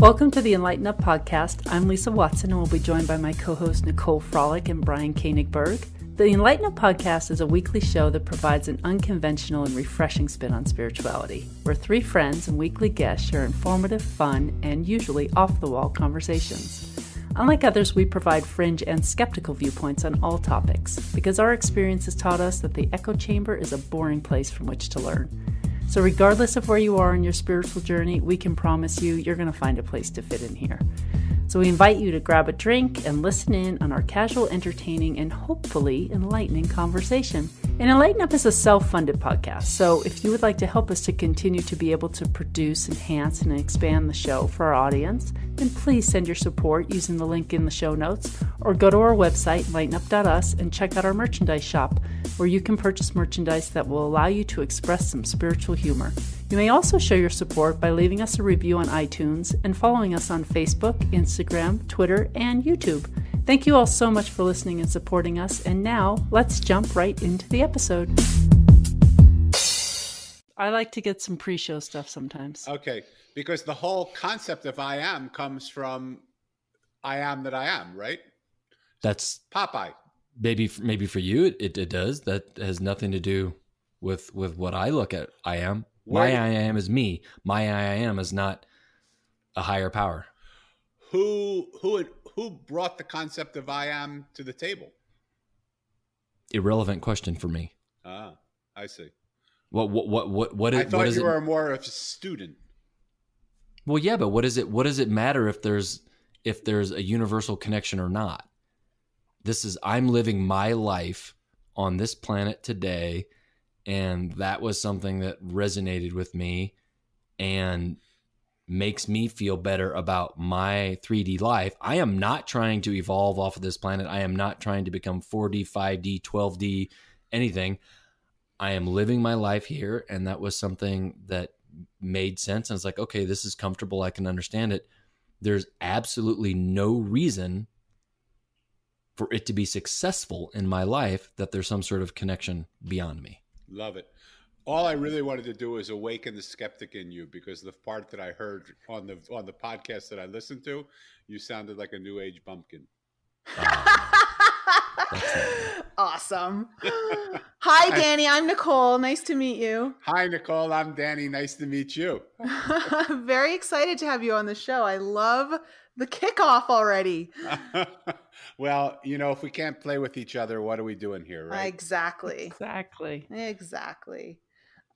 Welcome to the enLIGHTenUP podcast. I'm Lisa Watson and we'll be joined by my co-hosts Nicole Frolick and Brian Koenigberg. The enLIGHTenUP podcast is a weekly show that provides an unconventional and refreshing spin on spirituality, where three friends and weekly guests share informative, fun, and usually off-the-wall conversations. Unlike others, we provide fringe and skeptical viewpoints on all topics, because our experience has taught us that the echo chamber is a boring place from which to learn. So regardless of where you are in your spiritual journey, we can promise you you're going to find a place to fit in here. So we invite you to grab a drink and listen in on our casual, entertaining, and hopefully enlightening conversation. And enLIGHTenUP is a self-funded podcast, so if you would like to help us to continue to be able to produce, enhance, and expand the show for our audience, then please send your support using the link in the show notes, or go to our website, enlightenup.us, and check out our merchandise shop, where you can purchase merchandise that will allow you to express some spiritual humor. You may also show your support by leaving us a review on iTunes and following us on Facebook, Instagram, Twitter, and YouTube. Thank you all so much for listening and supporting us. And now, let's jump right into the episode. I like to get some pre-show stuff sometimes. Okay, because the whole concept of I am comes from I am that I am, right? That's Popeye. Maybe for you, it does. That has nothing to do with what I look at. I am. My I am is me. My I am is not a higher power. Who brought the concept of I am to the table? Irrelevant question for me. Ah, I see. What I thought what is you it? were more of a student. Well, yeah, but what does it matter if there's a universal connection or not? I'm living my life on this planet today, and that was something that resonated with me and makes me feel better about my 3D life. I am not trying to evolve off of this planet. I am not trying to become 4D, 5D, 12D, anything. I am living my life here, and that was something that made sense. And it's like, okay, this is comfortable. I can understand it. There's absolutely no reason for it to be successful in my life that there's some sort of connection beyond me. Love it. All I really wanted to do is awaken the skeptic in you, because the part that I heard on the podcast that I listened to, you sounded like a new age bumpkin. Awesome. Hi, Danny. I'm Nicole. Nice to meet you. Hi, Nicole. I'm Danny. Nice to meet you. Very excited to have you on the show. I love the kickoff already. Well, if we can't play with each other, what are we doing here, right? Exactly.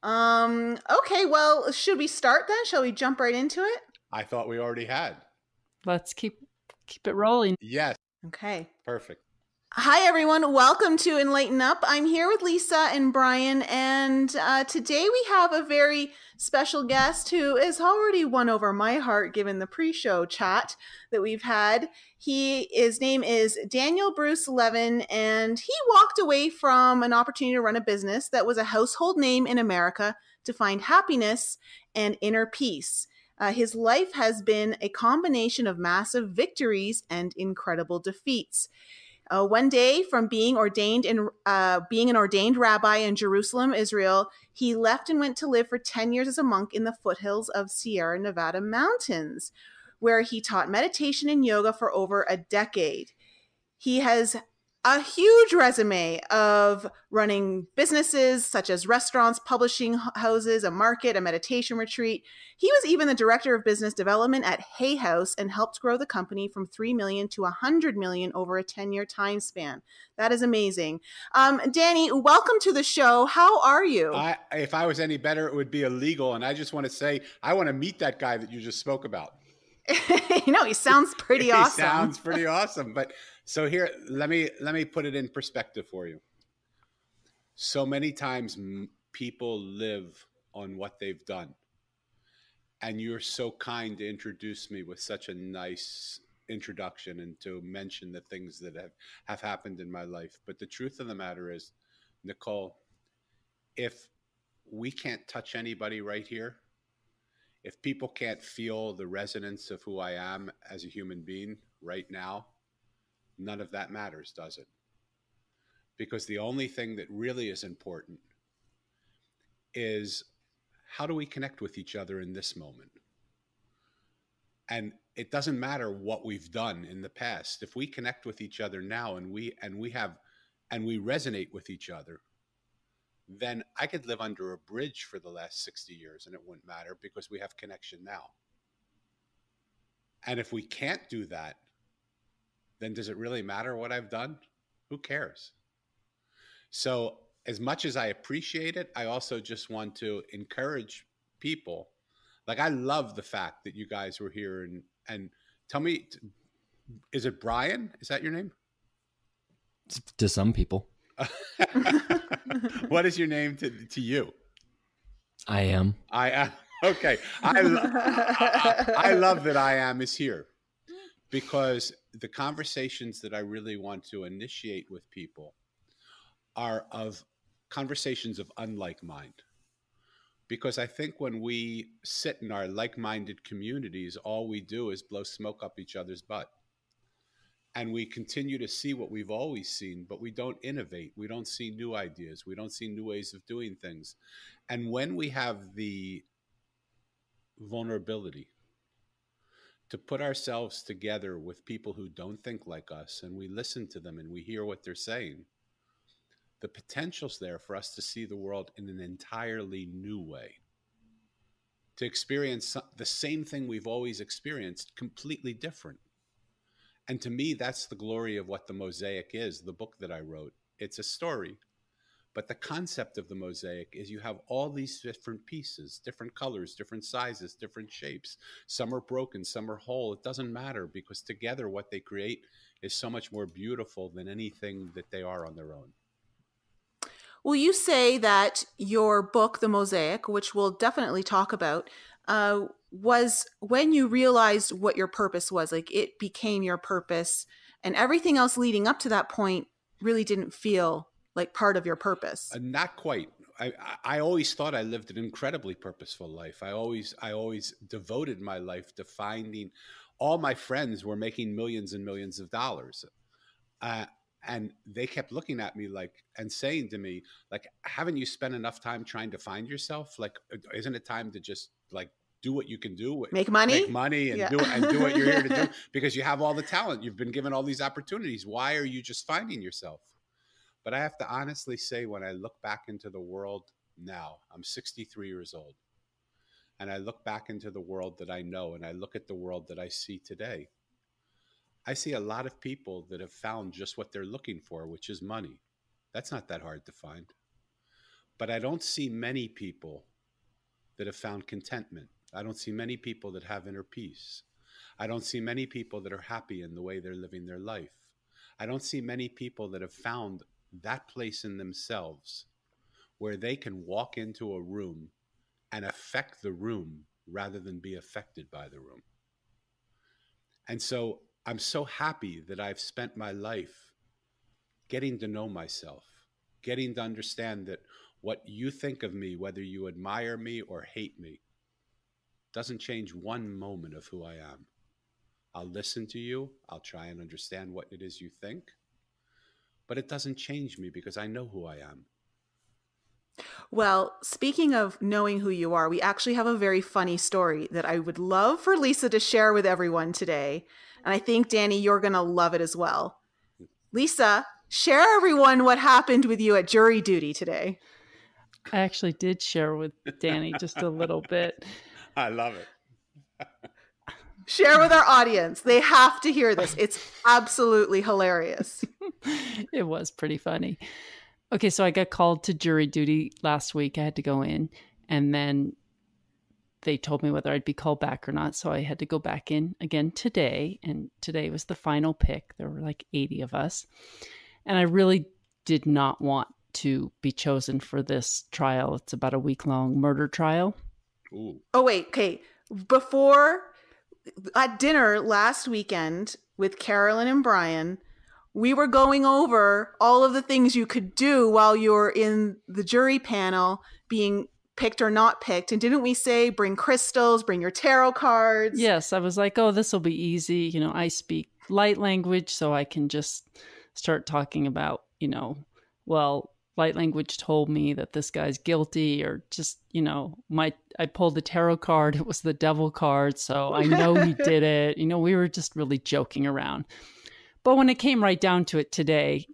Okay, well, should we start then? Shall we jump right into it? I thought we already had. Let's keep it rolling. Yes. Okay. Perfect. Hi, everyone. Welcome to enLIGHTenUP. I'm here with Lisa and Brian, and today we have a very special guest who has already won over my heart given the pre-show chat that we've had. His name is Daniel Bruce Levin, and he walked away from an opportunity to run a business that was a household name in America to find happiness and inner peace. His life has been a combination of massive victories and incredible defeats. One day, from being an ordained rabbi in Jerusalem, Israel, he left and went to live for 10 years as a monk in the foothills of Sierra Nevada mountains, where he taught meditation and yoga for over a decade. He has a huge resume of running businesses such as restaurants, publishing houses, a market, a meditation retreat. He was even the director of business development at Hay House and helped grow the company from 3 million to 100 million over a 10-year time span. That is amazing. Danny, welcome to the show. How are you? If I was any better, it would be illegal. And I just want to say, I want to meet that guy that you just spoke about. He sounds pretty awesome. He sounds pretty awesome. But so here, let me put it in perspective for you. So many times people live on what they've done. And you're so kind to introduce me with such a nice introduction and to mention the things that have happened in my life. But the truth of the matter is, Nicole, if we can't touch anybody right here, if people can't feel the resonance of who I am as a human being right now, none of that matters, does it? Because the only thing that really is important is, how do we connect with each other in this moment? And it doesn't matter what we've done in the past. If we connect with each other now and we resonate with each other, then I could live under a bridge for the last 60 years and it wouldn't matter because we have connection now. And if we can't do that, then does it really matter what I've done? Who cares? So as much as I appreciate it, I also just want to encourage people. Like, I love the fact that you guys were here and tell me, is it Brian? Is that your name? To some people. What is your name to you? I am. Okay. I love that I am is here, because the conversations that I really want to initiate with people are of conversations of unlike mind. Because I think when we sit in our like-minded communities, all we do is blow smoke up each other's butt. And we continue to see what we've always seen, but we don't innovate. We don't see new ideas. We don't see new ways of doing things. And when we have the vulnerability to put ourselves together with people who don't think like us, and we listen to them and we hear what they're saying, the potential's there for us to see the world in an entirely new way, to experience the same thing we've always experienced, completely different. And to me, that's the glory of what the Mosaic is, the book that I wrote. It's a story. But the concept of the Mosaic is you have all these different pieces, different colors, different sizes, different shapes. Some are broken, some are whole. It doesn't matter, because together what they create is so much more beautiful than anything that they are on their own. Well, you say that your book, The Mosaic, which we'll definitely talk about, was when you realized what your purpose was. Like, it became your purpose, and everything else leading up to that point really didn't feel like part of your purpose. Not quite. I always thought I lived an incredibly purposeful life. I always devoted my life to finding. All my friends were making millions and millions of dollars. And they kept looking at me and saying to me, like, haven't you spent enough time trying to find yourself? Like, isn't it time to just do what you can do? Make money and do what you're here to do, because you have all the talent. You've been given all these opportunities. Why are you just finding yourself? But I have to honestly say, when I look back into the world now, I'm 63 years old, and I look back into the world that I know, and I look at the world that I see today, I see a lot of people that have found just what they're looking for, which is money. That's not that hard to find. But I don't see many people that have found contentment. I don't see many people that have inner peace. I don't see many people that are happy in the way they're living their life. I don't see many people that have found that place in themselves where they can walk into a room and affect the room rather than be affected by the room. And so I'm so happy that I've spent my life getting to know myself, getting to understand that what you think of me, whether you admire me or hate me, doesn't change one moment of who I am. I'll listen to you. I'll try and understand what it is you think, but it doesn't change me because I know who I am. Well, speaking of knowing who you are, we actually have a very funny story that I would love for Lisa to share with everyone today. And I think, Danny, you're going to love it as well. Lisa, share everyone what happened with you at jury duty today. I actually did share with Danny just a little bit. I love it. Share with our audience. They have to hear this. It's absolutely hilarious. It was pretty funny. Okay, so I got called to jury duty last week. I had to go in, and then they told me whether I'd be called back or not. So I had to go back in again today, and today was the final pick. There were like 80 of us, and I really did not want to be chosen for this trial. It's about a week-long murder trial. Ooh. Oh, wait. Okay. Before, at dinner last weekend with Carolyn and Brian, we were going over all of the things you could do while you're in the jury panel being picked or not picked. And didn't we say bring crystals, bring your tarot cards? Yes. I was like, oh, this will be easy. You know, I speak light language, so I can just start talking about, well, light language told me that this guy's guilty, or just, I pulled the tarot card. It was the devil card. So I know he did it. We were just really joking around. But when it came right down to it today,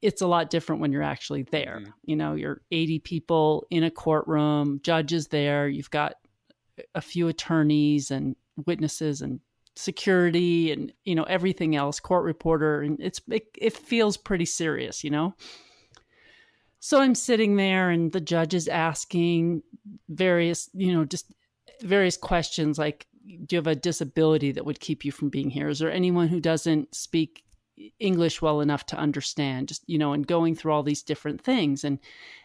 it's a lot different when you're actually there. Mm-hmm. You're 80 people in a courtroom, judges there. You've got a few attorneys and witnesses and security and, everything else, court reporter. And it feels pretty serious, So I'm sitting there and the judge is asking various, just various questions like, do you have a disability that would keep you from being here? Is there anyone who doesn't speak English well enough to understand? Just, and going through all these different things. And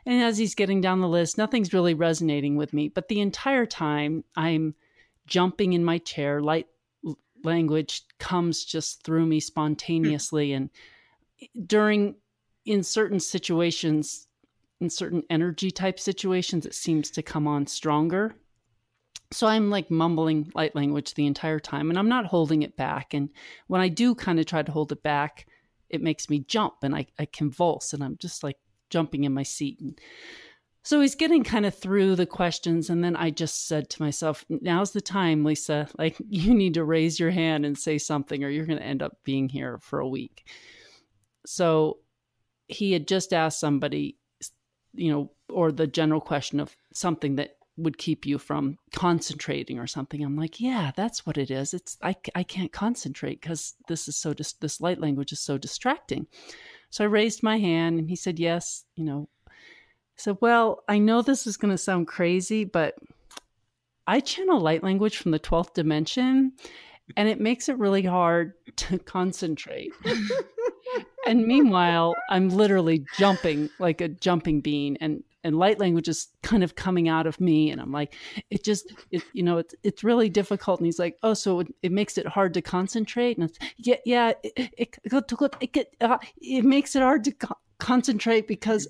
as he's getting down the list, nothing's really resonating with me. But the entire time I'm jumping in my chair, light language comes just through me spontaneously. And in certain situations, in certain energy type situations, it seems to come on stronger. So I'm like mumbling light language the entire time, and I'm not holding it back. And when I do kind of try to hold it back, it makes me jump and I convulse, and I'm just like jumping in my seat. And so he's getting kind of through the questions. And then I just said to myself, now's the time, Lisa, like you need to raise your hand and say something, or you're going to end up being here for a week. So he had just asked somebody, or the general question of something that would keep you from concentrating or something. I'm like, yeah, that's what it is. I can't concentrate because this light language is so distracting. So I raised my hand and he said, yes, I said, well, I know this is going to sound crazy, but I channel light language from the 12th dimension, and it makes it really hard to concentrate. And meanwhile, I'm literally jumping like a jumping bean, and light language is kind of coming out of me. And I'm like, it's really difficult. And he's like, oh, so it makes it hard to concentrate. And it's, yeah, it makes it hard to concentrate because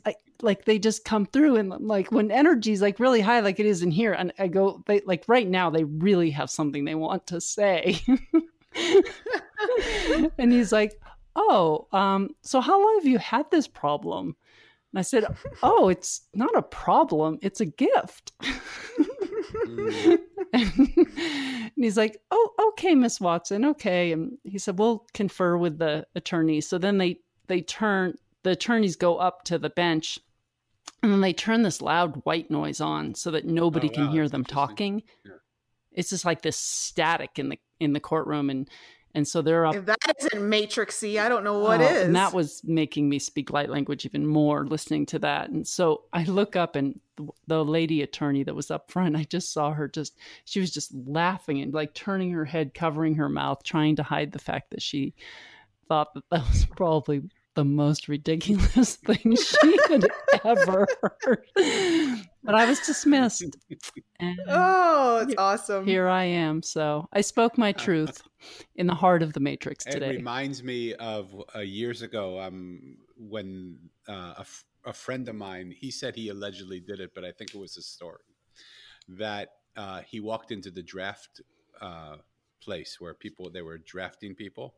they just come through. And like when energy's like really high, like it is in here. And I go, like right now, they really have something they want to say. And he's like, oh, so how long have you had this problem? And I said, oh, it's not a problem. It's a gift. And he's like, oh, okay, Miss Watson. Okay. And he said, we'll confer with the attorneys. So then the attorneys go up to the bench, and then they turn this loud white noise on so that nobody can hear them talking. Yeah. It's just like this static in the courtroom. And so they're up. If that isn't matrixy, I don't know what is. And that was making me speak light language even more, listening to that. And so I look up, and the lady attorney that was up front, I just saw her she was just laughing and like turning her head, covering her mouth, trying to hide the fact that she thought that was probably the most ridiculous thing she had ever heard. But I was dismissed. And it's awesome. Here I am. So I spoke my truth in the heart of the matrix today. It reminds me of years ago when a friend of mine, he said he allegedly did it, but I think it was a story, that he walked into the draft place where they were drafting people,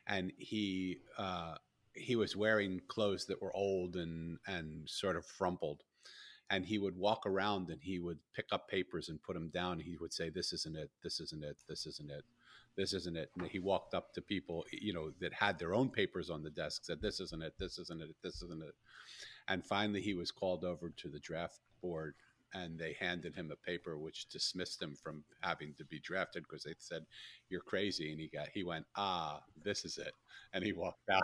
and he was wearing clothes that were old and sort of frumpled. And he would walk around and he would pick up papers and put them down. He would say, this isn't it. This isn't it. This isn't it. This isn't it. And he walked up to people, that had their own papers on the desk, said, this isn't it. This isn't it. This isn't it. And finally he was called over to the draft board, and they handed him a paper which dismissed him from having to be drafted because they said, you're crazy. And he went, this is it. And he walked out.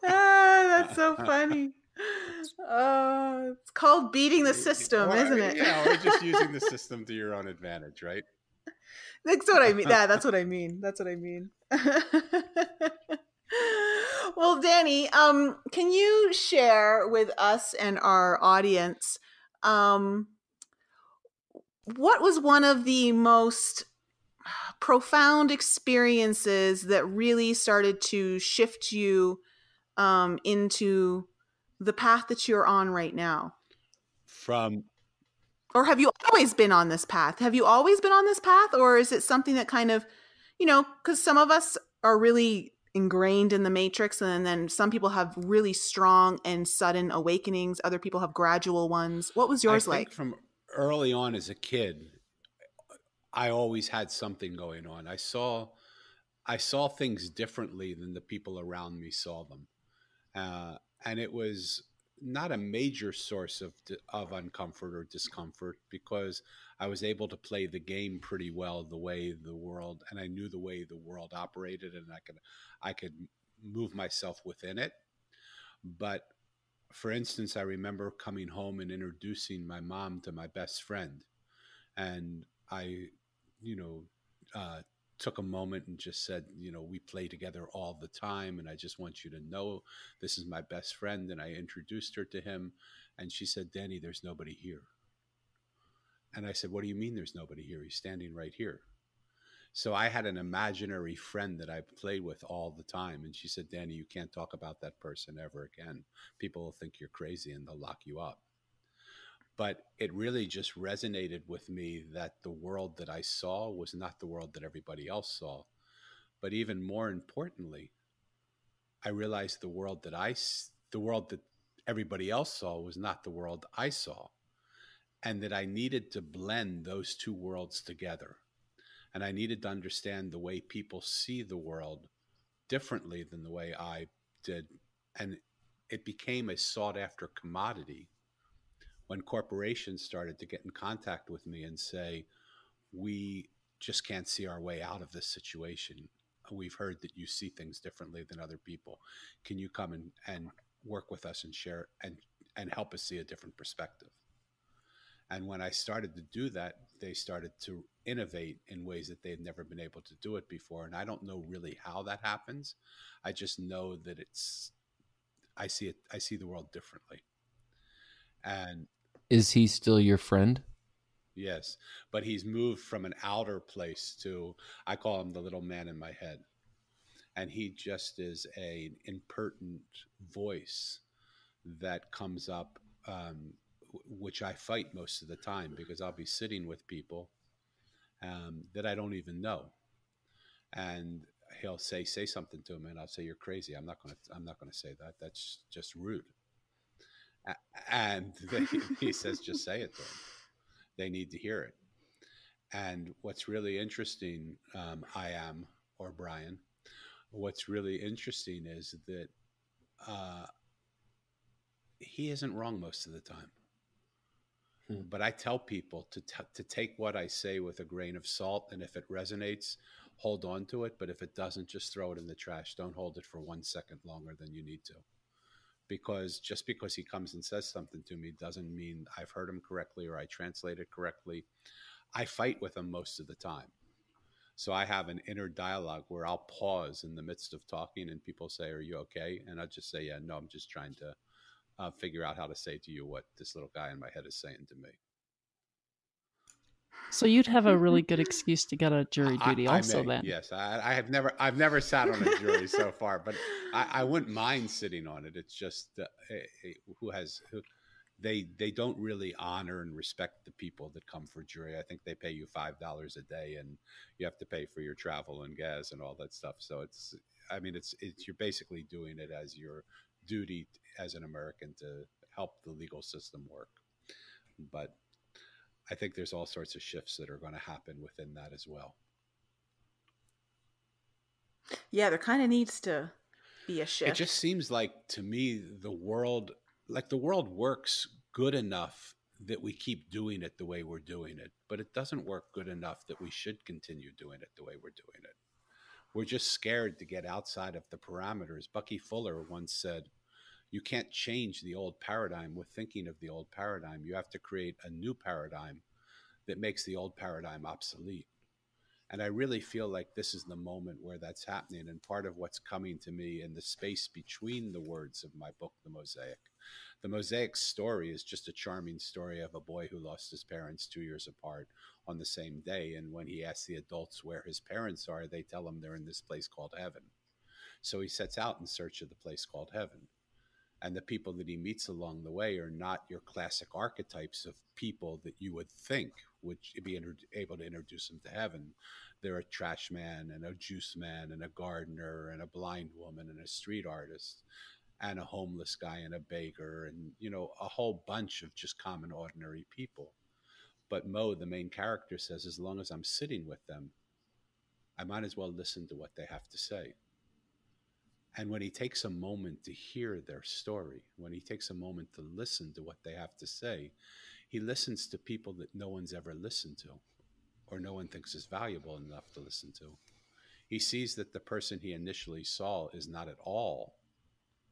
That's so funny. It's called beating the system, isn't it? Yeah, or just using the system to your own advantage, right? That's what I mean. That's what I mean. That's what I mean. Well, Danny, can you share with us and our audience what was one of the most profound experiences that really started to shift you into the path that you're on right now? Or have you always been on this path? Have you always been on this path? Or is it something that kind of, because some of us are really ingrained in the matrix, and then some people have really strong and sudden awakenings. Other people have gradual ones. What was yours I think like? from early on as a kid, I always had something going on. I saw things differently than the people around me saw them. And it was not a major source of uncomfort or discomfort, because I was able to play the game pretty well the way the world, and I knew the way the world operated, and I could move myself within it. But for instance, I remember coming home and introducing my mom to my best friend, and I, you know, uh, took a moment and just said, we play together all the time, and I just want you to know this is my best friend. And I introduced her to him, and she said, Danny, there's nobody here. And I said, what do you mean there's nobody here? He's standing right here. So I had an imaginary friend that I played with all the time. And she said, Danny, you can't talk about that person ever again. People will think you're crazy and they'll lock you up. But it really just resonated with me that the world that I saw was not the world that everybody else saw. But even more importantly, I realized the world that everybody else saw was not the world I saw, and that I needed to blend those two worlds together. And I needed to understand the way people see the world differently than the way I did. And it became a sought after commodity when corporations started to get in contact with me and say, we just can't see our way out of this situation. We've heard that you see things differently than other people. Can you come and work with us and share and help us see a different perspective? And when I started to do that, they started to innovate in ways that they had never been able to do it before. And I don't know really how that happens. I just know that I see the world differently. And Is he still your friend? yes, but he's moved from an outer place to, I call him the little man in my head. And he just is an impertinent voice that comes up, which I fight most of the time, because I'll be sitting with people that I don't even know. And he'll say something to him, and I'll say, you're crazy. I'm not going to say that. That's just rude. And he says, just say it to them. They need to hear it. And what's really interesting, Brian, what's really interesting is that he isn't wrong most of the time. But I tell people to take what I say with a grain of salt. And if it resonates, hold on to it. But if it doesn't, just throw it in the trash. Don't hold it for 1 second longer than you need to. Because just because he comes and says something to me doesn't mean I've heard him correctly or I translate it correctly. I fight with him most of the time. So I have an inner dialogue where I'll pause in the midst of talking and people say, are you okay? And I'll just say, yeah, no, I'm just trying to figure out how to say to you what this little guy in my head is saying to me. So you'd have a really good excuse to get a jury duty then. Yes. I've never sat on a jury so far, but I wouldn't mind sitting on it. It's just they don't really honor and respect the people that come for jury. I think they pay you $5 a day and you have to pay for your travel and gas and all that stuff. So it's you're basically doing it as your duty as an American to help the legal system work. But I think there's all sorts of shifts that are going to happen within that as well. Yeah, there kind of needs to be a shift. It just seems like to me the world works good enough that we keep doing it the way we're doing it, but it doesn't work good enough that we should continue doing it the way we're doing it. We're just scared to get outside of the parameters. Bucky Fuller once said, you can't change the old paradigm with thinking of the old paradigm. You have to create a new paradigm that makes the old paradigm obsolete. And I really feel like this is the moment where that's happening. And part of what's coming to me in the space between the words of my book, The Mosaic. The Mosaic story is just a charming story of a boy who lost his parents 2 years apart on the same day. And when he asks the adults where his parents are, they tell him they're in this place called heaven. So he sets out in search of the place called heaven. And the people that he meets along the way are not your classic archetypes of people that you would think would be able to introduce him to heaven. They're a trash man and a juice man and a gardener and a blind woman and a street artist and a homeless guy and a beggar and, you know, a whole bunch of just common, ordinary people. But Mo, the main character, says, as long as I'm sitting with them, I might as well listen to what they have to say. And when he takes a moment to hear their story, when he takes a moment to listen to what they have to say, he listens to people that no one's ever listened to, or no one thinks is valuable enough to listen to. He sees that the person he initially saw is not at all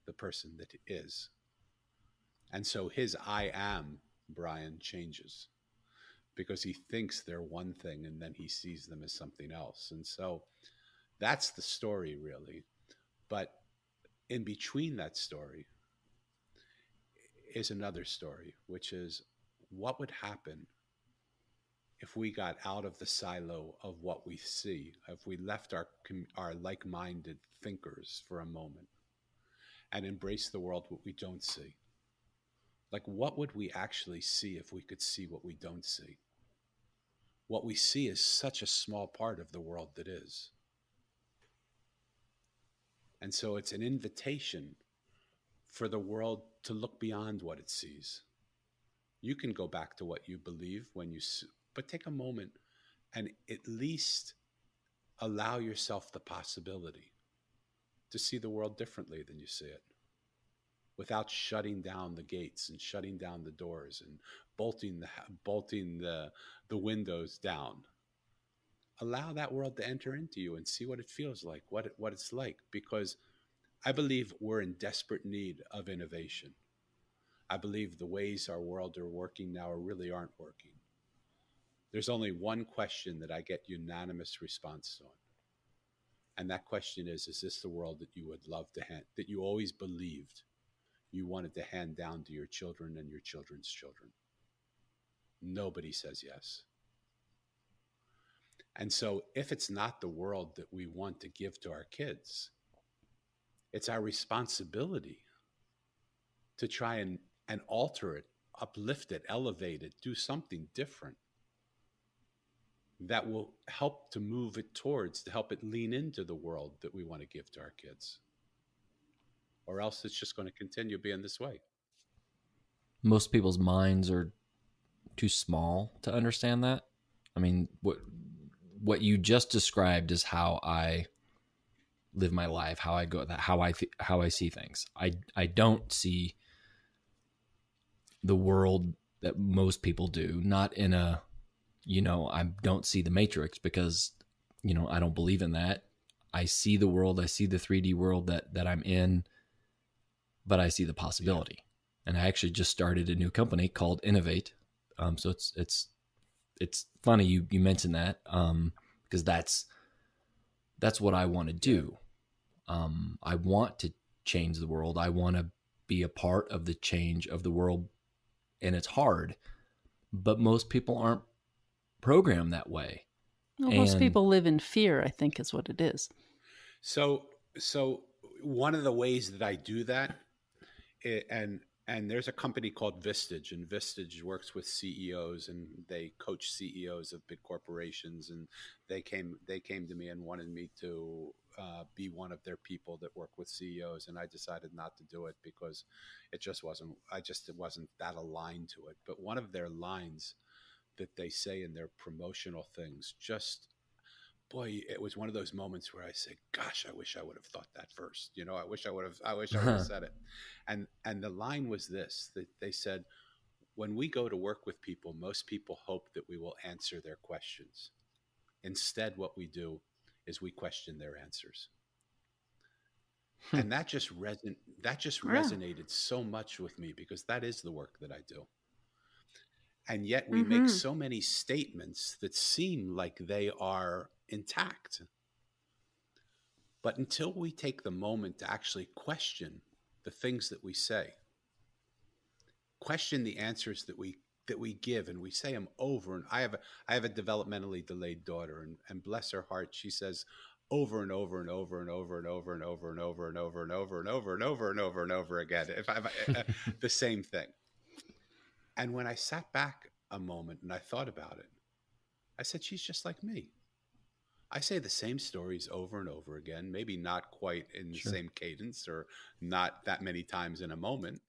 the person that is. And so his I am, Brian, changes because he thinks they're one thing and then he sees them as something else. And so that's the story, really. But in between that story is another story, which is what would happen if we got out of the silo of what we see, if we left our like-minded thinkers for a moment and embrace the world what we don't see. Like, what would we actually see if we could see what we don't see? What we see is such a small part of the world that is. And so it's an invitation for the world to look beyond what it sees. You can go back to what you believe when you, but take a moment and at least allow yourself the possibility to see the world differently than you see it, without shutting down the gates and shutting down the doors and bolting the windows down. Allow that world to enter into you and see what it feels like, what it's like, because I believe we're in desperate need of innovation. I believe the ways our world are working now really aren't working. There's only one question that I get unanimous response on. And that question is this the world that you would love to hand, that you always believed you wanted to hand down to your children and your children's children? Nobody says yes. And so if it's not the world that we want to give to our kids, it's our responsibility to try and alter it, uplift it, elevate it, do something different that will help to move it towards, to help it lean into the world that we want to give to our kids. Or else it's just going to continue being this way. Most people's minds are too small to understand that. I mean, what you just described is how I live my life, how I go, how I see things. I don't see the world that most people do, not in a, I don't see the Matrix because, I don't believe in that. I see the world, I see the 3D world that I'm in, but I see the possibility. Yeah. And I actually just started a new company called enLIGHT. So it's funny you mentioned that, because that's what I want to do. I want to change the world. I want to be a part of the change of the world, and it's hard, but most people aren't programmed that way. Well, most people live in fear, I think is what it is. So one of the ways that I do that, and there's a company called Vistage, and Vistage works with CEOs, and they coach CEOs of big corporations, and they came to me and wanted me to be one of their people that work with CEOs, and I decided not to do it because it wasn't that aligned to it. But one of their lines that they say in their promotional things, boy, it was one of those moments where I say, gosh, I wish I would have thought that first. I wish I would have said it. And the line was this, that they said, when we go to work with people, most people hope that we will answer their questions. Instead, what we do is we question their answers. And that just resonated so much with me, because that is the work that I do. And yet we make so many statements that seem like they are intact. But until we take the moment to actually question the things that we say, question the answers that we give, and we say them over, and I have a developmentally delayed daughter, and bless her heart, she says, over and over and over and over and over and over and over and over and over and over and over and over and over again. If I the same thing. And when I sat back a moment and I thought about it, I said, she's just like me. I say the same stories over and over again, maybe not quite in the same cadence or not that many times in a moment,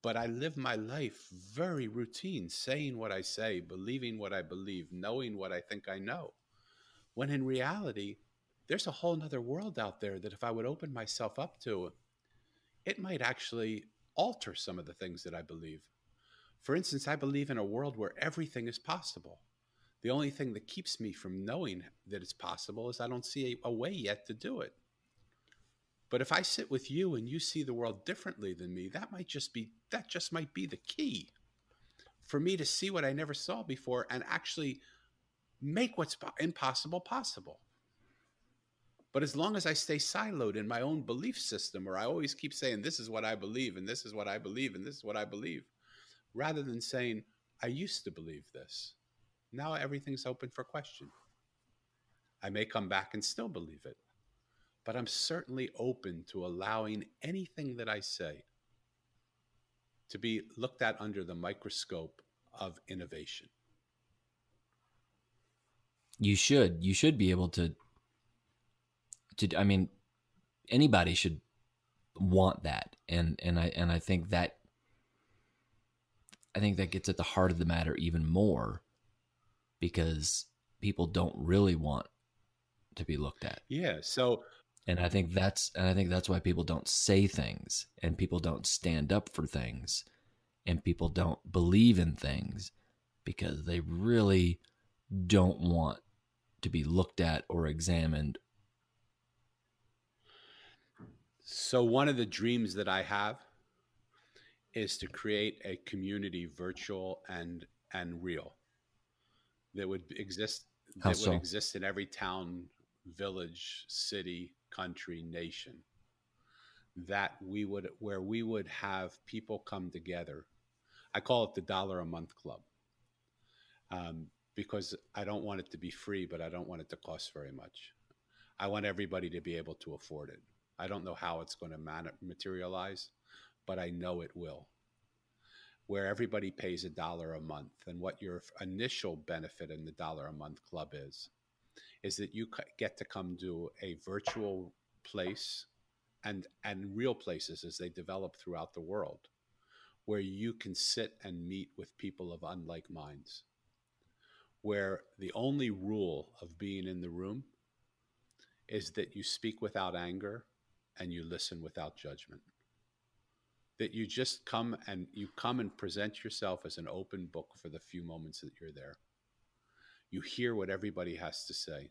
but I live my life very routine, saying what I say, believing what I believe, knowing what I think I know. When in reality, there's a whole nother world out there that if I would open myself up to, it might actually alter some of the things that I believe. For instance, I believe in a world where everything is possible. The only thing that keeps me from knowing that it's possible is I don't see a way yet to do it. But if I sit with you and you see the world differently than me, that just might be the key for me to see what I never saw before and actually make what's impossible possible. But as long as I stay siloed in my own belief system, or I always keep saying, this is what I believe, and this is what I believe, and this is what I believe, rather than saying, I used to believe this. Now everything's open for question. I may come back and still believe it, but I'm certainly open to allowing anything that I say to be looked at under the microscope of innovation. You should be able to, I mean, anybody should want that. And I think that gets at the heart of the matter even more, because people don't really want to be looked at. Yeah. So, and I think that's why people don't say things, and people don't stand up for things, and people don't believe in things, because they really don't want to be looked at or examined. So one of the dreams that I have is to create a community, virtual and real, that would exist would exist in every town, village, city, country, nation, where we would have people come together. I call it the $1 a month club, because I don't want it to be free, but I don't want it to cost very much. I want everybody to be able to afford it. I don't know how it's going to materialize, but I know it will. Where everybody pays $1 a month, and what your initial benefit in the $1 a month club is that you get to come to a virtual place and real places as they develop throughout the world, where you can sit and meet with people of unlike minds, where the only rule of being in the room is that you speak without anger and you listen without judgment. That you just come and present yourself as an open book for the few moments that you're there. You hear what everybody has to say.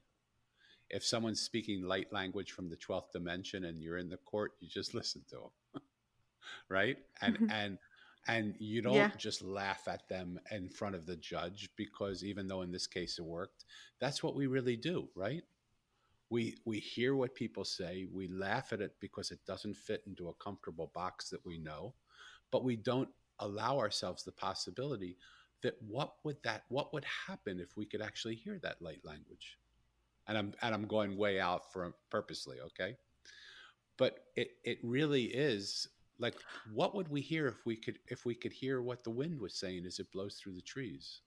If someone's speaking light language from the 12th dimension and you're in the court, you just listen to them, right? And you don't just laugh at them in front of the judge, because even though in this case it worked, that's what we really do, right? We hear what people say, we laugh at it because it doesn't fit into a comfortable box that we know, but we don't allow ourselves the possibility that what would happen if we could actually hear that light language. And I'm going way out for purposely, okay? But it really is like, what would we hear if we could hear what the wind was saying as it blows through the trees?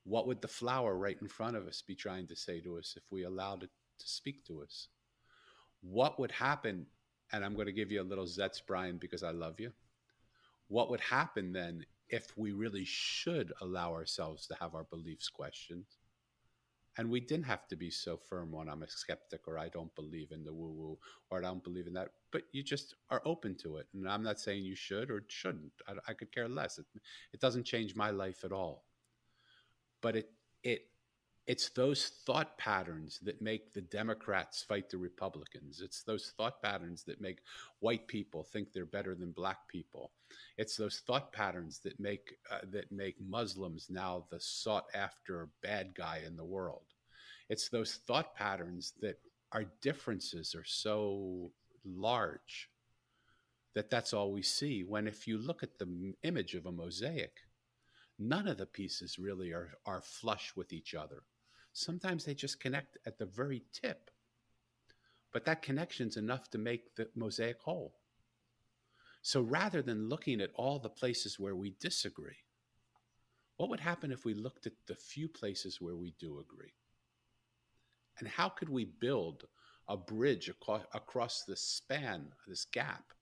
What would the flower right in front of us be trying to say to us if we allowed it to speak to us? What would happen? And I'm going to give you a little zets, Brian, because I love you. What would happen then if we really should allow ourselves to have our beliefs questioned? And we didn't have to be so firm when I'm a skeptic, or I don't believe in the woo-woo, or I don't believe in that, but you just are open to it. And I'm not saying you should or shouldn't. I could care less. It doesn't change my life at all. But it's those thought patterns that make the Democrats fight the Republicans. It's those thought patterns that make white people think they're better than black people. It's those thought patterns that make Muslims now the sought-after bad guy in the world. It's those thought patterns that our differences are so large that that's all we see. When if you look at the image of a mosaic, none of the pieces really are flush with each other. Sometimes they just connect at the very tip. But that connection's enough to make the mosaic whole. So rather than looking at all the places where we disagree, what would happen if we looked at the few places where we do agree? And how could we build a bridge across this span, this gap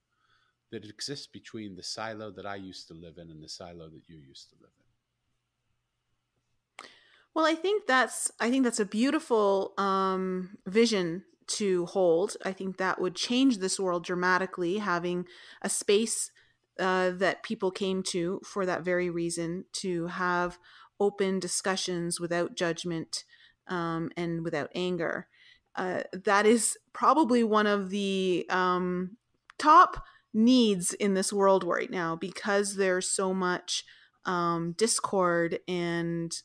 that exists between the silo that I used to live in and the silo that you used to live in? Well, I think that's a beautiful vision to hold. I think that would change this world dramatically, having a space that people came to for that very reason, to have open discussions without judgment and without anger. That is probably one of the top needs in this world right now, because there's so much discord and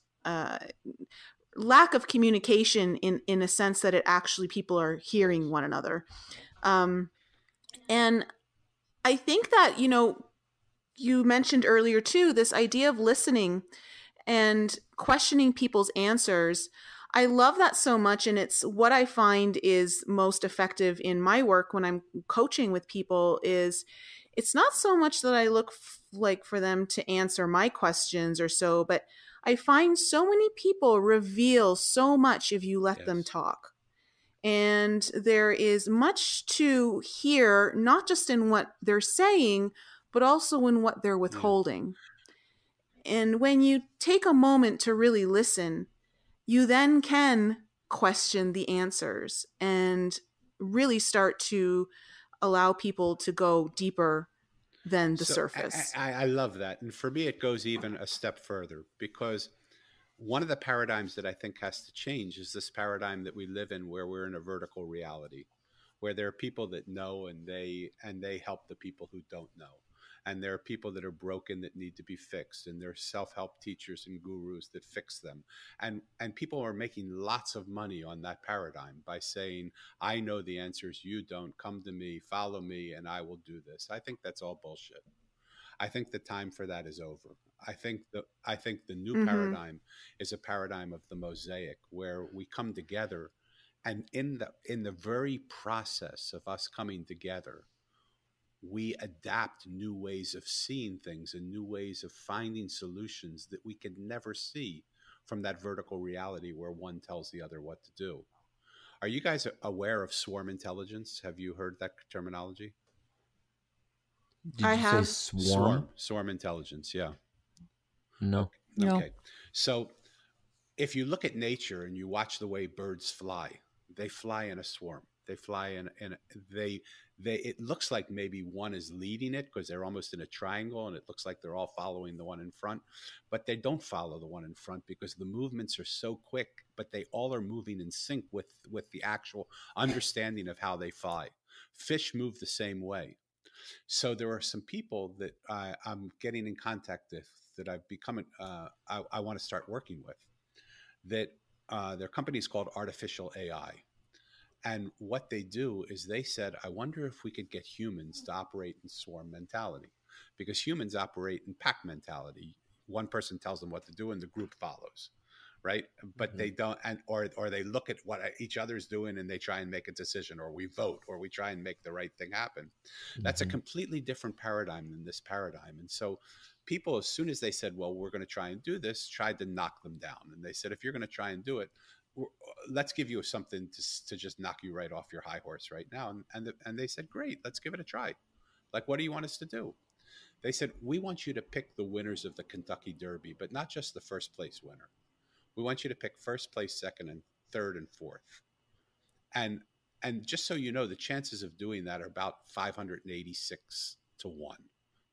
lack of communication in a sense that it actually people are hearing one another. And I think that, you mentioned earlier too, this idea of listening and questioning people's answers. I love that so much. And it's what I find is most effective in my work when I'm coaching with people. Is it's not so much that I look like for them to answer my questions or so, but I find so many people reveal so much if you let them talk. And there is much to hear, not just in what they're saying, but also in what they're withholding. And when you take a moment to really listen, you then can question the answers and really start to allow people to go deeper than the surface. I love that. And for me, it goes even a step further, because one of the paradigms that I think has to change is this paradigm that we live in, where we're in a vertical reality, where there are people that know and they help the people who don't know. And there are people that are broken that need to be fixed. And there are self-help teachers and gurus that fix them. And people are making lots of money on that paradigm by saying, I know the answers, you don't. Come to me, follow me, and I will do this. I think that's all bullshit. I think the time for that is over. I think the new paradigm is a paradigm of the mosaic, where we come together, and in the very process of us coming together, we adapt new ways of seeing things and new ways of finding solutions that we could never see from that vertical reality where one tells the other what to do. Are you guys aware of swarm intelligence? Have you heard that terminology? Did you say swarm? Swarm intelligence, yeah. No. Okay. So if you look at nature and you watch the way birds fly, they fly in a swarm. They fly in it looks like maybe one is leading it, because they're almost in a triangle, and it looks like they're all following the one in front, but they don't follow the one in front, because the movements are so quick, but they all are moving in sync with the actual understanding of how they fly. Fish move the same way. So there are some people that I'm getting in contact with, that I've become, I want to start working with, that their company is called Artificial AI. And what they do is they said, I wonder if we could get humans to operate in swarm mentality, because humans operate in pack mentality. One person tells them what to do and the group follows, right? But they don't, or they look at what each other's doing and they try and make a decision, or we vote, or we try and make the right thing happen. That's a completely different paradigm than this paradigm. And so people, as soon as they said, well, we're going to try and do this, tried to knock them down. And they said, if you're going to try and do it, let's give you something to just knock you right off your high horse right now. And they said, great, let's give it a try. Like, what do you want us to do? They said, we want you to pick the winners of the Kentucky Derby, but not just the first place winner. We want you to pick first place, second, and third, and fourth. And just so you know, the chances of doing that are about 586 to 1.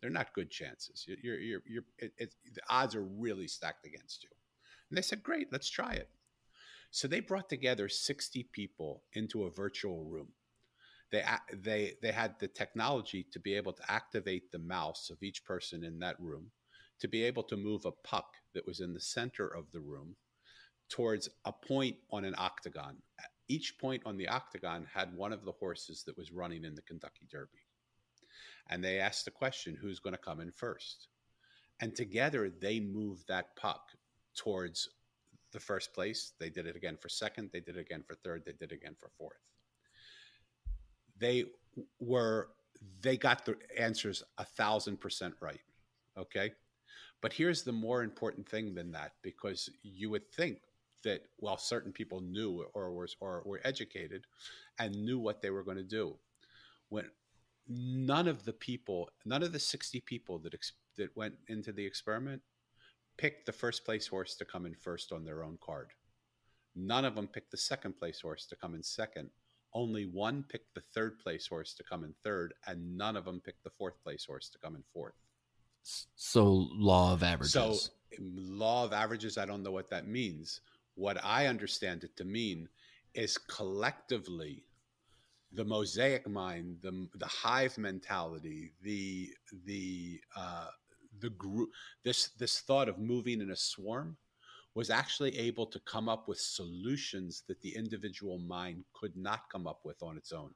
They're not good chances. The odds are really stacked against you. And they said, great, let's try it. So they brought together 60 people into a virtual room. They had the technology to be able to activate the mouse of each person in that room, to be able to move a puck that was in the center of the room towards a point on an octagon. Each point on the octagon had one of the horses that was running in the Kentucky Derby. And they asked the question, who's going to come in first? And together they moved that puck towards the first place. They did it again for second. They did it again for third. They did it again for fourth. They got the answers 1,000% right. Okay. But here's the more important thing than that, because you would think that, well, certain people knew or were educated and knew what they were going to do. When none of the 60 people that went into the experiment picked the first place horse to come in first on their own card. None of them picked the second place horse to come in second. Only one picked the third place horse to come in third, and none of them picked the fourth place horse to come in fourth. So law of averages. So law of averages, I don't know what that means. What I understand it to mean is collectively the Mosaic mind, the hive mentality, the group, this thought of moving in a swarm was actually able to come up with solutions that the individual mind could not come up with on its own.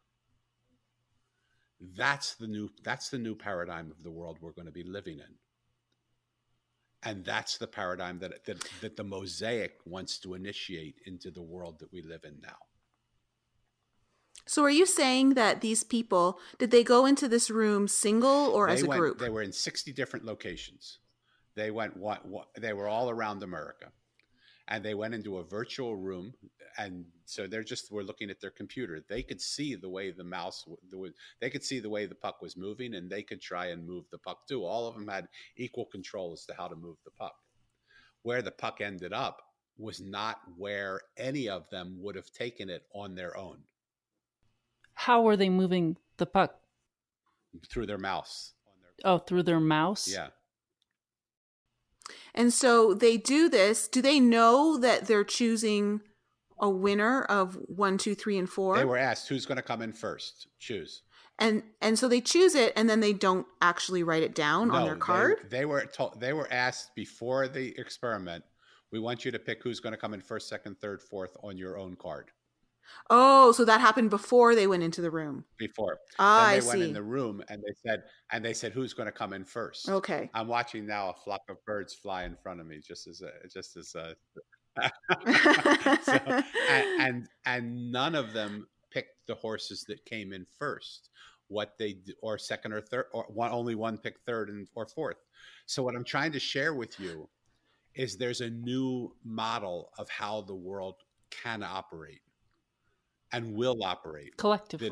That's the new paradigm of the world we're going to be living in. And that's the paradigm that the Mosaic wants to initiate into the world that we live in now. So are you saying that these people, did they go into this room single or as a group? They were in 60 different locations. They were all around America. And they went into a virtual room, and so we're looking at their computer. They could see the way they could see the way the puck was moving, and they could try and move the puck too. All of them had equal control as to how to move the puck. Where the puck ended up was not where any of them would have taken it on their own. How were they moving the puck? Through their mouse. Through their mouse? Yeah. And so they do this. Do they know that they're choosing a winner of 1, 2, 3, and 4? They were asked, who's going to come in first? Choose. And so they choose it, and then they don't actually write it down on their card? They were asked before the experiment, we want you to pick who's going to come in first, second, third, fourth on your own card. Oh, so that happened before they went into the room. Before. I then they see. went in the room and they said, who's going to come in first? Okay. I'm watching now a flock of birds fly in front of me, and none of them picked the horses that came in first. Or second or third, or only one picked third or fourth. So what I'm trying to share with you is there's a new model of how the world can operate and will operate collectively.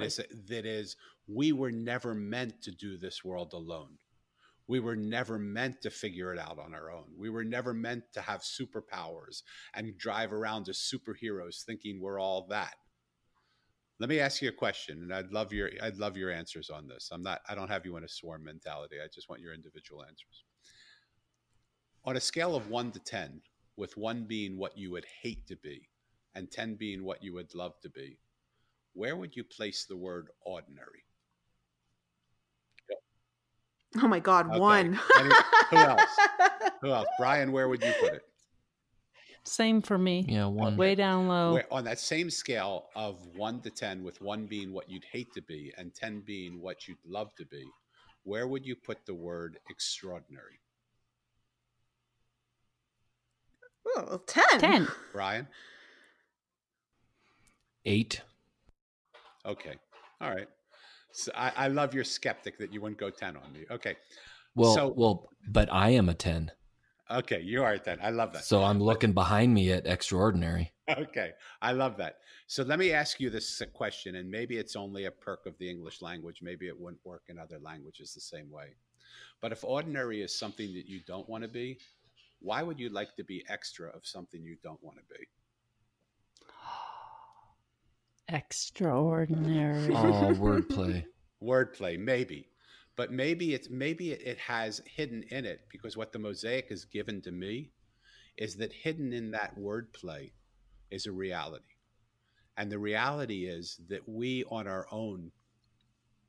That is, we were never meant to do this world alone. We were never meant to figure it out on our own. We were never meant to have superpowers and drive around as superheroes thinking we're all that. Let me ask you a question, and I'd love your answers on this. I don't have you in a swarm mentality. I just want your individual answers. On a scale of 1 to 10, with 1 being what you would hate to be and 10 being what you would love to be, where would you place the word ordinary? Oh my God, okay. 1. Who else? Brian, where would you put it? Same for me. Yeah, 1. Way down low. On that same scale of 1 to 10, with 1 being what you'd hate to be and 10 being what you'd love to be, where would you put the word extraordinary? Oh, 10. 10. Brian? 8. Okay. All right. So I love your skeptic that you wouldn't go 10 on me. Okay. But I am a 10. Okay, you are a 10. I love that. So I'm looking behind me at extraordinary. Okay, I love that. So let me ask you this question, and maybe it's only a perk of the English language. Maybe it wouldn't work in other languages the same way. But if ordinary is something that you don't want to be, why would you like to be extra of something you don't want to be? Extraordinary. Oh, wordplay. Wordplay, maybe. But maybe it has hidden in it, because what the Mosaic has given to me is that hidden in that wordplay is a reality. And the reality is that we on our own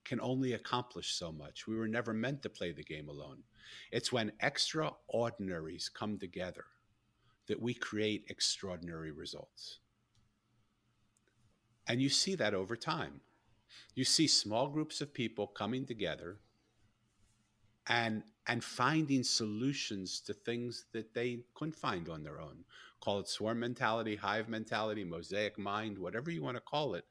can only accomplish so much. We were never meant to play the game alone. It's when extraordinaries come together that we create extraordinary results. And you see that over time. You see small groups of people coming together and and finding solutions to things that they couldn't find on their own. Call it swarm mentality, hive mentality, mosaic mind, whatever you want to call it.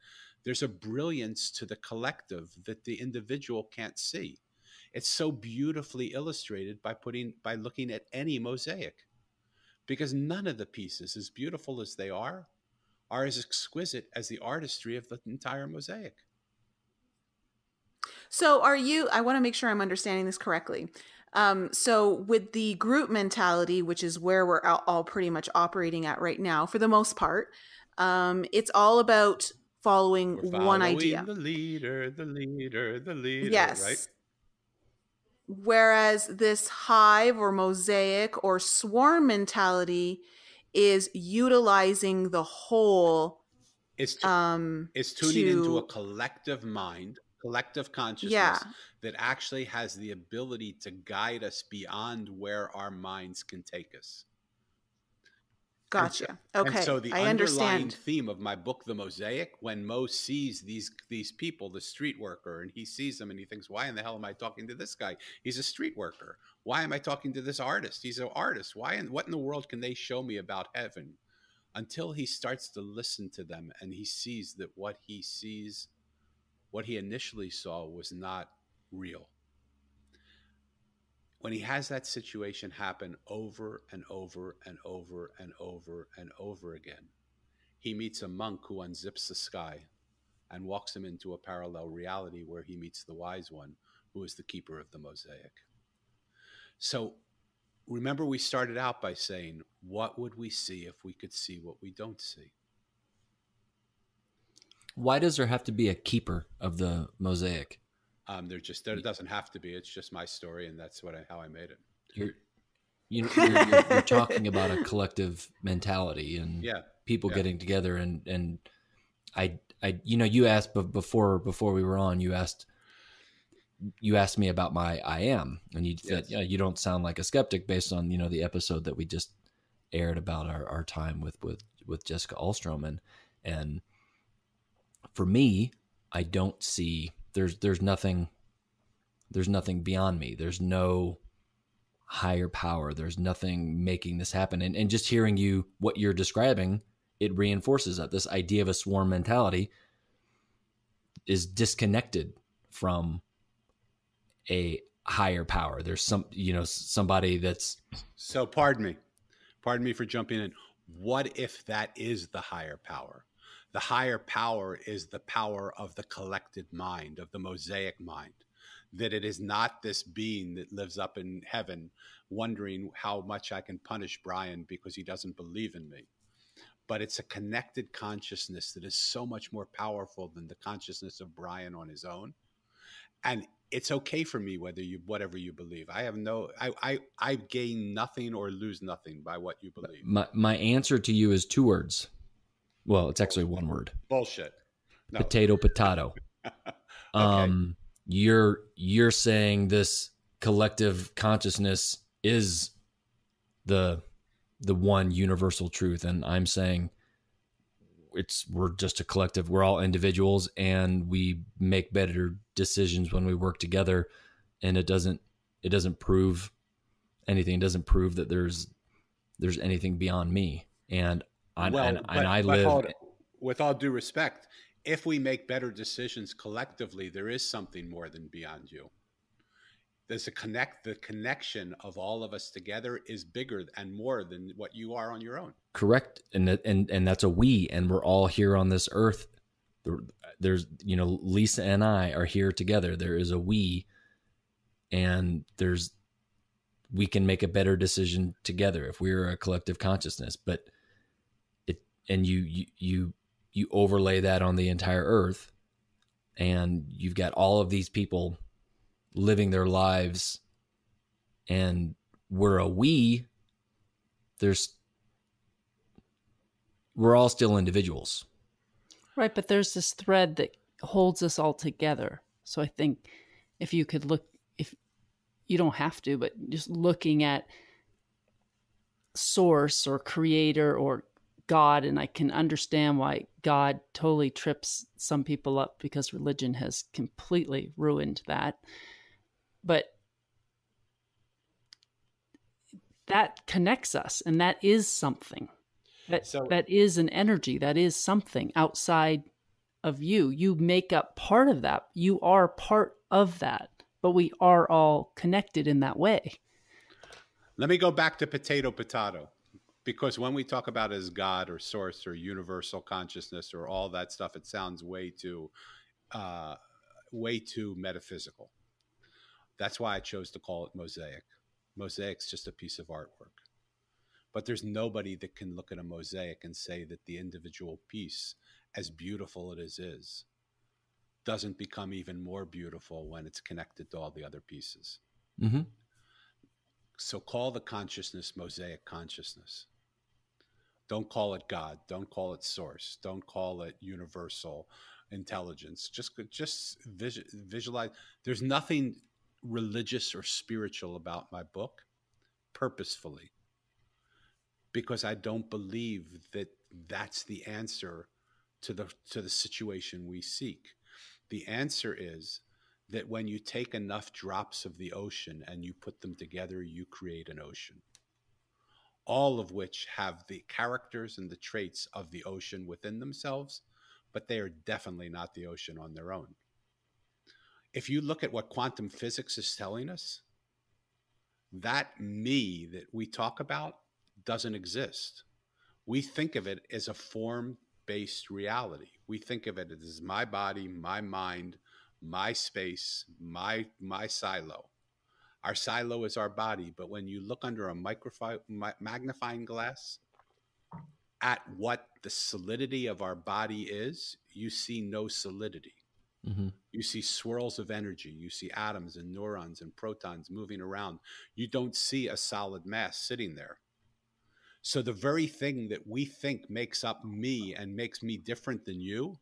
There's a brilliance to the collective that the individual can't see. It's so beautifully illustrated by looking at any mosaic, because none of the pieces, as beautiful as they are as exquisite as the artistry of the entire mosaic. So I want to make sure I'm understanding this correctly. So with the group mentality, which is where we're all pretty much operating at right now, for the most part, it's all about following one idea. The leader, yes. Right? Whereas this hive or mosaic or swarm mentality is utilizing the whole. It's tuning into a collective mind, collective consciousness that actually has the ability to guide us beyond where our minds can take us. Gotcha. Okay. And so the underlying theme of my book, The Mosaic, when Mo sees these people, the street worker, and he sees them and he thinks, why in the hell am I talking to this guy? He's a street worker. Why am I talking to this artist? He's an artist. What in the world can they show me about heaven? Until he starts to listen to them and he sees that what he initially saw was not real. When he has that situation happen over and over and over and over and over again, he meets a monk who unzips the sky and walks him into a parallel reality where he meets the wise one, who is the keeper of the mosaic. So remember, we started out by saying, what would we see if we could see what we don't see? Why does there have to be a keeper of the mosaic? There doesn't have to be. It's just my story, and that's how I made it. You're talking about a collective mentality and people getting together, and I you asked before we were on, you asked me about my I am, and you said you don't sound like a skeptic based on the episode that we just aired about our time with Jessica Ahlstrom, and for me, I don't see there's nothing beyond me. There's no higher power. There's nothing making this happen. And just hearing what you're describing, it reinforces that this idea of a swarm mentality is disconnected from a higher power. There's somebody that's. So pardon me for jumping in. What if that is the higher power? The higher power is the power of the collected mind, of the mosaic mind, that it is not this being that lives up in heaven wondering how much I can punish Brian because he doesn't believe in me. But it's a connected consciousness that is so much more powerful than the consciousness of Brian on his own. And it's okay for me whatever you believe. I gain nothing or lose nothing by what you believe. My answer to you is 2 words. Well, it's actually 1 word. Bullshit. No. Potato. Okay. You're saying this collective consciousness is the one universal truth, and I'm saying we're just a collective. We're all individuals, and we make better decisions when we work together. And it doesn't prove anything. It doesn't prove that there's anything beyond me. And I live. With all due respect, if we make better decisions collectively, there is something more than beyond you. There's the connection of all of us together is bigger and more than what you are on your own. Correct. And that's a we, and we're all here on this earth. There's, Lisa and I are here together. There is a we, and we can make a better decision together if we're a collective consciousness. But you overlay that on the entire earth, and you've got all of these people living their lives, and we're a we. We're all still individuals. Right, but there's this thread that holds us all together. So I think if you could look, if you don't have to, but just looking at source or creator or God, and I can understand why God totally trips some people up because religion has completely ruined that. But connects us, and that is something. That is an energy. That is something outside of you. You make up part of that. You are part of that, but we are all connected in that way. Let me go back to potato, because when we talk about as God or source or universal consciousness or all that stuff, it sounds way too metaphysical. That's why I chose to call it Mosaic. Mosaic's just a piece of artwork. But there's nobody that can look at a mosaic and say that the individual piece, as beautiful as it is, doesn't become even more beautiful when it's connected to all the other pieces. Mm-hmm. So call the consciousness Mosaic consciousness. Don't call it God. Don't call it source. Don't call it universal intelligence. Just visualize. There's nothing religious or spiritual about my book, purposefully, because I don't believe that that's the answer to the situation we seek. The answer is that when you take enough drops of the ocean and you put them together, you create an ocean, all of which have the characters and the traits of the ocean within themselves, but they are definitely not the ocean on their own. If you look at what quantum physics is telling us, that me that we talk about doesn't exist. We think of it as a form-based reality. We think of it as my body, my mind, my space, my silo. Our silo is our body, but when you look under a magnifying glass at what the solidity of our body is, you see no solidity. Mm-hmm. You see swirls of energy. You see atoms and neurons and protons moving around. You don't see a solid mass sitting there. So the very thing that we think makes up me and makes me different than you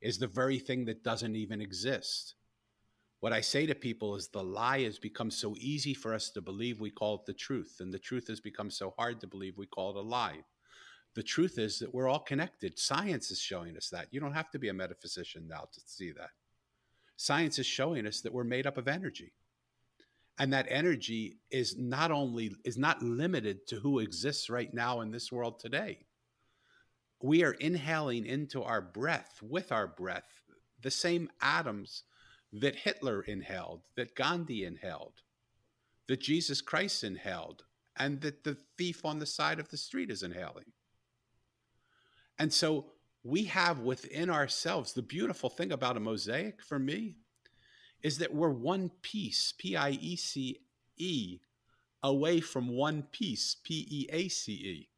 is the very thing that doesn't even exist. What I say to people is the lie has become so easy for us to believe, we call it the truth. And the truth has become so hard to believe, we call it a lie. The truth is that we're all connected. Science is showing us that. You don't have to be a metaphysician now to see that. Science is showing us that we're made up of energy. And that energy is not limited to who exists right now in this world today. We are inhaling into our breath, with our breath, the same atoms that Hitler inhaled, that Gandhi inhaled, that Jesus Christ inhaled, and that the thief on the side of the street is inhaling. And so we have within ourselves, the beautiful thing about a mosaic for me is that we're one piece, P-I-E-C-E, away from one piece, P-E-A-C-E.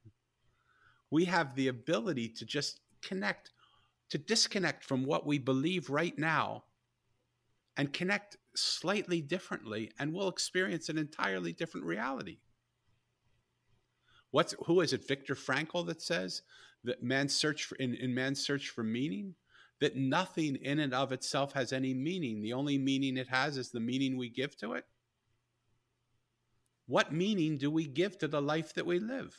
We have the ability to just connect, to disconnect from what we believe right now and connect slightly differently, and we'll experience an entirely different reality. Who is it? Viktor Frankl that says that man's search for meaning, that nothing in and of itself has any meaning. The only meaning it has is the meaning we give to it. What meaning do we give to the life that we live?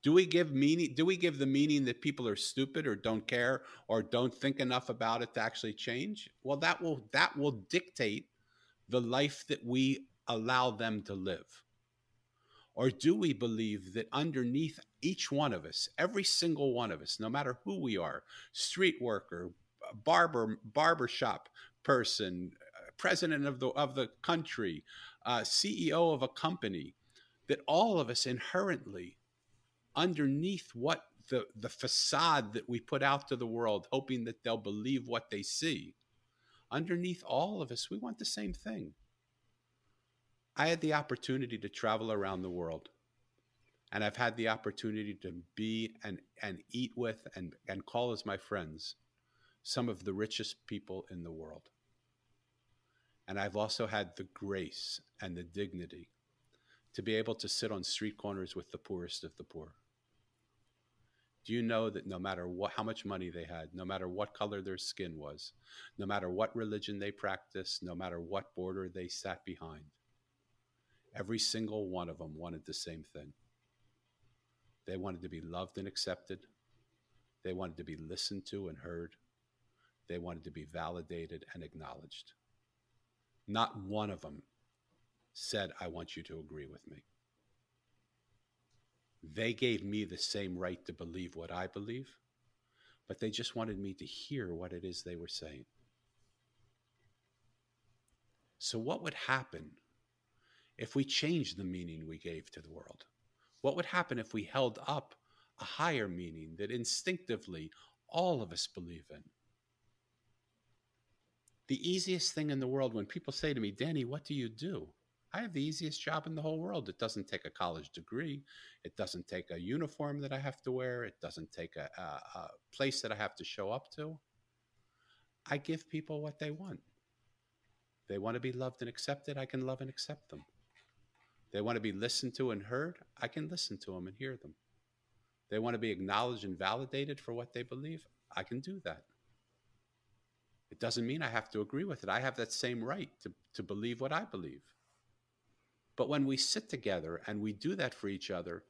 Do we give meaning? Do we give the meaning that people are stupid or don't care or don't think enough about it to actually change? Well, that will dictate the life that we allow them to live. Or do we believe that underneath each one of us, every single one of us, no matter who we are, street worker, barbershop person, president of the country, CEO of a company, that all of us inherently, underneath what the facade that we put out to the world, hoping that they'll believe what they see, underneath all of us, we want the same thing. I had the opportunity to travel around the world, and I've had the opportunity to be and eat with and call as my friends some of the richest people in the world. And I've also had the grace and the dignity to be able to sit on street corners with the poorest of the poor. Do you know that no matter how much money they had, no matter what color their skin was, no matter what religion they practiced, no matter what border they sat behind, every single one of them wanted the same thing. They wanted to be loved and accepted. They wanted to be listened to and heard. They wanted to be validated and acknowledged. Not one of them said, I want you to agree with me. They gave me the same right to believe what I believe, but they just wanted me to hear what it is they were saying. So what would happen if we changed the meaning we gave to the world? What would happen if we held up a higher meaning that instinctively all of us believe in? The easiest thing in the world, when people say to me, Danny, what do you do? I have the easiest job in the whole world. It doesn't take a college degree. It doesn't take a uniform that I have to wear. It doesn't take a place that I have to show up to. I give people what they want. They want to be loved and accepted. I can love and accept them. They want to be listened to and heard. I can listen to them and hear them. They want to be acknowledged and validated for what they believe. I can do that. It doesn't mean I have to agree with it. I have that same right to believe what I believe. But when we sit together and we do that for each other,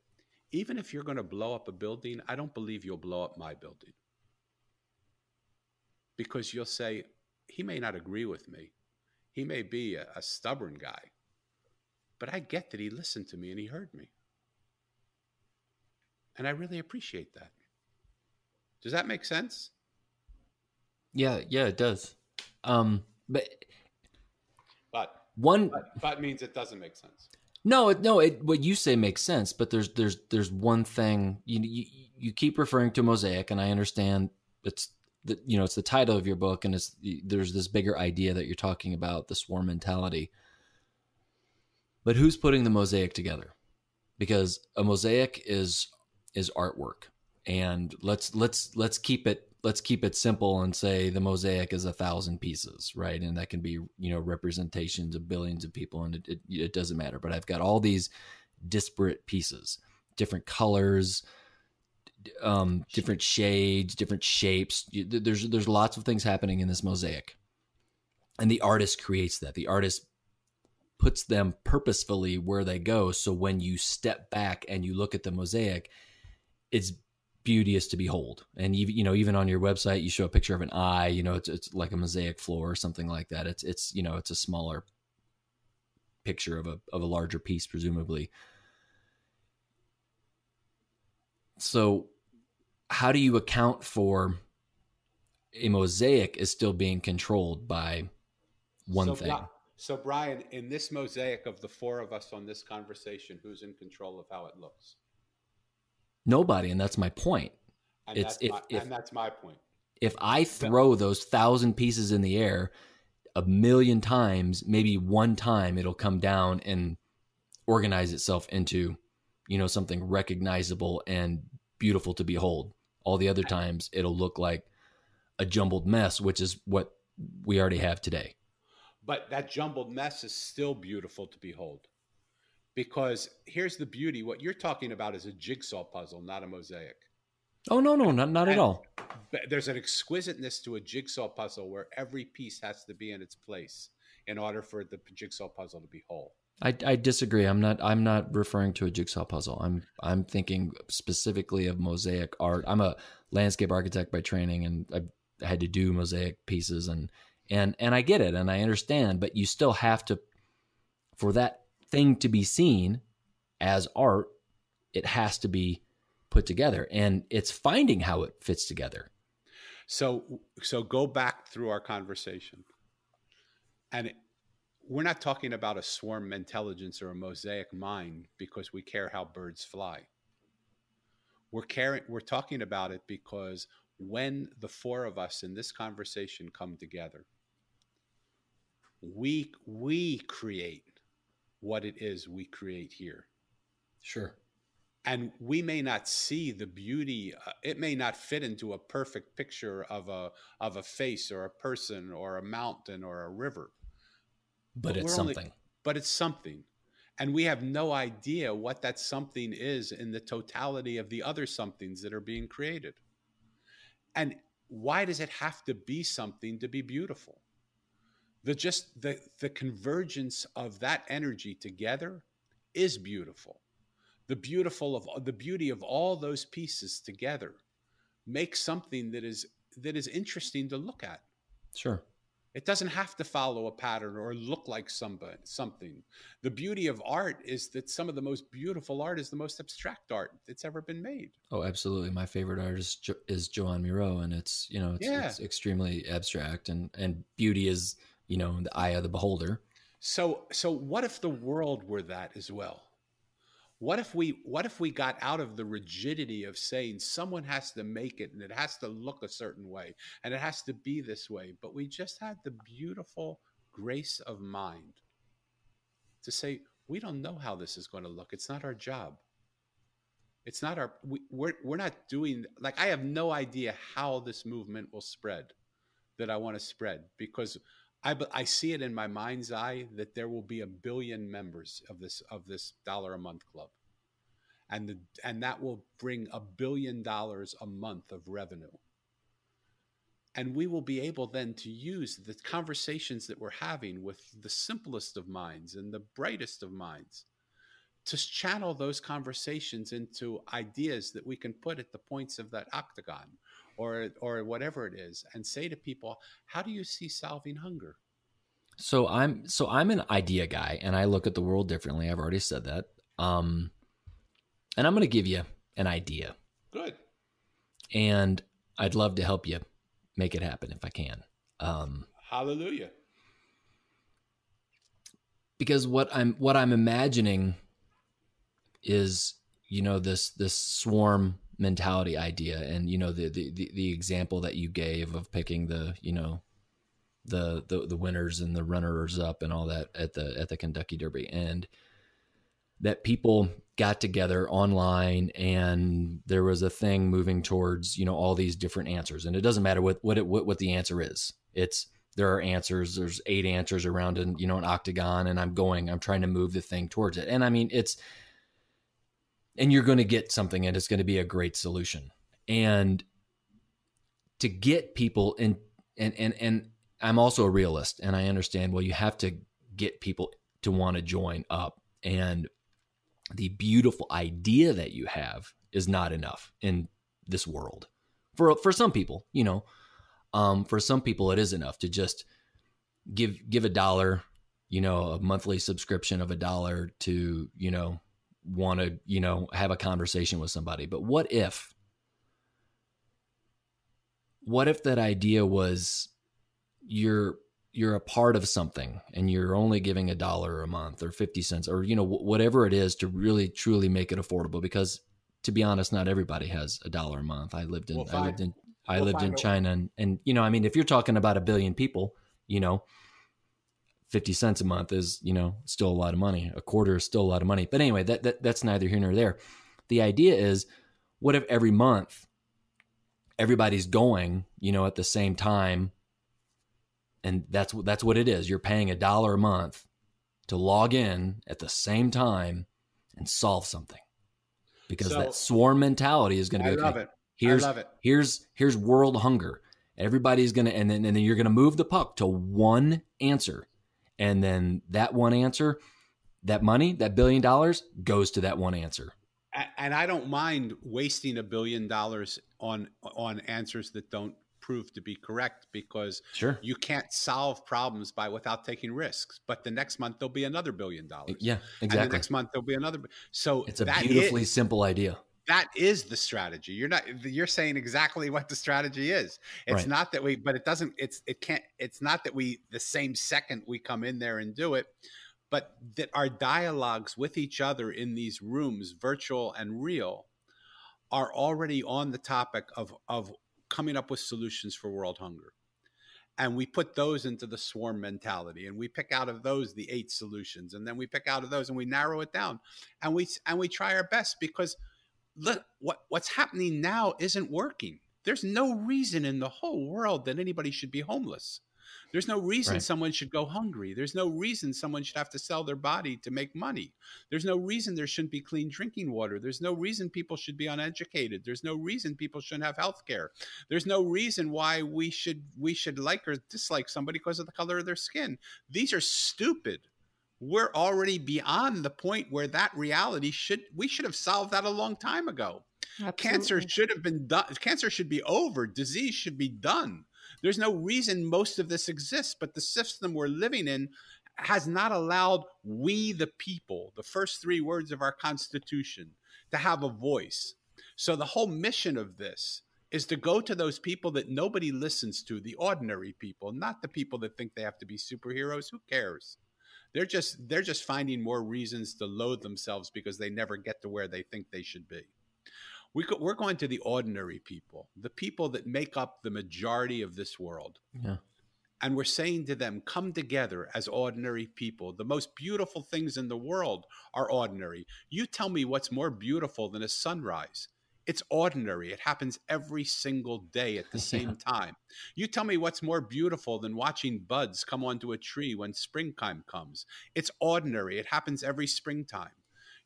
even if you're going to blow up a building, I don't believe you'll blow up my building. Because you'll say, he may not agree with me. He may be a stubborn guy. But I get that he listened to me and he heard me. And I really appreciate that. Does that make sense? Yeah, it does. But means it doesn't make sense. No, what you say makes sense, but there's one thing you keep referring to Mosaic, and I understand it's the title of your book, and there's this bigger idea that you're talking about, the swarm mentality. But who's putting the mosaic together? Because a mosaic is artwork, and let's keep it simple and say the mosaic is 1,000 pieces, right? And that can be, representations of billions of people, and it doesn't matter. But I've got all these disparate pieces, different colors, different shades, different shapes. There's lots of things happening in this mosaic, and the artist creates that. The artist puts them purposefully where they go. So when you step back and you look at the mosaic, it's beauteous to behold. And even on your website, you show a picture of an eye. It's like a mosaic floor or something like that. It's a smaller picture of a larger piece, presumably. So how do you account for a mosaic is still being controlled by one thing? So Brian, in this mosaic of the four of us on this conversation, who's in control of how it looks? Nobody, and that's my point. And that's my point. If I throw those 1,000 pieces in the air 1,000,000 times, maybe one time it'll come down and organize itself into, something recognizable and beautiful to behold. All the other times it'll look like a jumbled mess, which is what we already have today. But that jumbled mess is still beautiful to behold. Because here's the beauty. What you're talking about is a jigsaw puzzle, not a mosaic. Oh, no, not at all. There's an exquisiteness to a jigsaw puzzle where every piece has to be in its place in order for the jigsaw puzzle to be whole. I disagree. I'm not referring to a jigsaw puzzle. I'm thinking specifically of mosaic art. I'm a landscape architect by training, and I had to do mosaic pieces, and I get it, and I understand, but you still have to, for that thing to be seen as art, it has to be put together, and it's finding how it fits together. So go back through our conversation, and we're not talking about a swarm intelligence or a mosaic mind because we care how birds fly. We're talking about it because when the four of us in this conversation come together, we create what it is we create here. Sure. And we may not see the beauty. It may not fit into a perfect picture of a face or a person or a mountain or a river. But it's something. But it's something. And we have no idea what that something is in the totality of the other somethings that are being created. And why does it have to be something to be beautiful? The convergence of that energy together is beautiful. The beauty of all those pieces together makes something that is interesting to look at. Sure. It doesn't have to follow a pattern or look like something. The beauty of art is that some of the most beautiful art is the most abstract art that's ever been made. Oh, absolutely. My favorite artist is Joan Miro, and it's, you know, it's extremely abstract, and beauty is, you know, in the eye of the beholder. So what if the world were that as well? What if we got out of the rigidity of saying someone has to make it and it has to look a certain way and it has to be this way, but we just had the beautiful grace of mind to say, we don't know how this is going to look. It's not our job. It's not our, we're not doing, like, I have no idea how this movement will spread that I want to spread, because I see it in my mind's eye that there will be 1 billion members of this dollar a month club, and that will bring $1 billion a month of revenue, and we will be able then to use the conversations that we're having with the simplest of minds and the brightest of minds to channel those conversations into ideas that we can put at the points of that octagon or whatever it is, and say to people, how do you see solving hunger? So I'm an idea guy, and I look at the world differently. I've already said that. And I'm going to give you an idea. Good. And I'd love to help you make it happen if I can. Hallelujah. Because what I'm imagining is, you know, this swarm mentality idea, and, you know, the example that you gave of picking the, you know, the winners and the runners up and all that at the Kentucky Derby, and that people got together online and there was a thing moving towards, you know, all these different answers. And it doesn't matter what the answer is. There are answers. There's 8 answers around an octagon, and I'm trying to move the thing towards it. And I mean, and you're going to get something, and it's going to be a great solution. And to get people in, and I'm also a realist, and I understand, well, you have to get people to want to join up, and the beautiful idea that you have is not enough in this world. For some people, you know, for some people it is enough to just give $1, you know, a monthly subscription of $1 to, you know, want to, you know, have a conversation with somebody. But what if that idea was you're a part of something, and you're only giving $1 a month or 50 cents or, you know, whatever it is, to really truly make it affordable? Because, to be honest, not everybody has $1 a month. I lived in China, and, you know, I mean, if you're talking about 1 billion people, you know, 50 cents a month is, you know, still a lot of money. A quarter is still a lot of money. But anyway, that's neither here nor there. The idea is, what if every month everybody's going, you know, at the same time? And that's what it is. You're paying $1 a month to log in at the same time and solve something, because that swarm mentality is going to be, I love it. Here's world hunger. Everybody's going to, and then you're going to move the puck to one answer. And then that one answer, that money, that $1 billion goes to that one answer. And I don't mind wasting $1 billion on answers that don't prove to be correct, because sure, you can't solve problems without taking risks. But the next month there'll be another $1 billion. Yeah, exactly. And the next month there'll be another. So it's a beautifully simple idea. That is the strategy. You're saying exactly what the strategy is. It's right. Not that it's not that we, the same second we come in there and do it, but that our dialogues with each other in these rooms, virtual and real, are already on the topic of coming up with solutions for world hunger. And we put those into the swarm mentality, and we pick out of those the 8 solutions, and then we pick out of those and we narrow it down, and we try our best, because look, what's happening now isn't working. There's no reason in the whole world that anybody should be homeless. There's no reason someone should go hungry. There's no reason someone should have to sell their body to make money. There's no reason there shouldn't be clean drinking water. There's no reason people should be uneducated. There's no reason people shouldn't have health care. There's no reason why we should like or dislike somebody because of the color of their skin. These are stupid. We're already beyond the point where that reality we should have solved that a long time ago. Absolutely. Cancer should have been done. Cancer should be over. Disease should be done. There's no reason most of this exists, but the system we're living in has not allowed we, the people, the first three words of our Constitution, to have a voice. So the whole mission of this is to go to those people that nobody listens to, the ordinary people, not the people that think they have to be superheroes. Who cares? They're just finding more reasons to loathe themselves because they never get to where they think they should be. We're going to the ordinary people, the people that make up the majority of this world. Yeah. And we're saying to them, come together as ordinary people. The most beautiful things in the world are ordinary. You tell me what's more beautiful than a sunrise. It's ordinary. It happens every single day at the same time. You tell me what's more beautiful than watching buds come onto a tree when springtime comes. It's ordinary. It happens every springtime.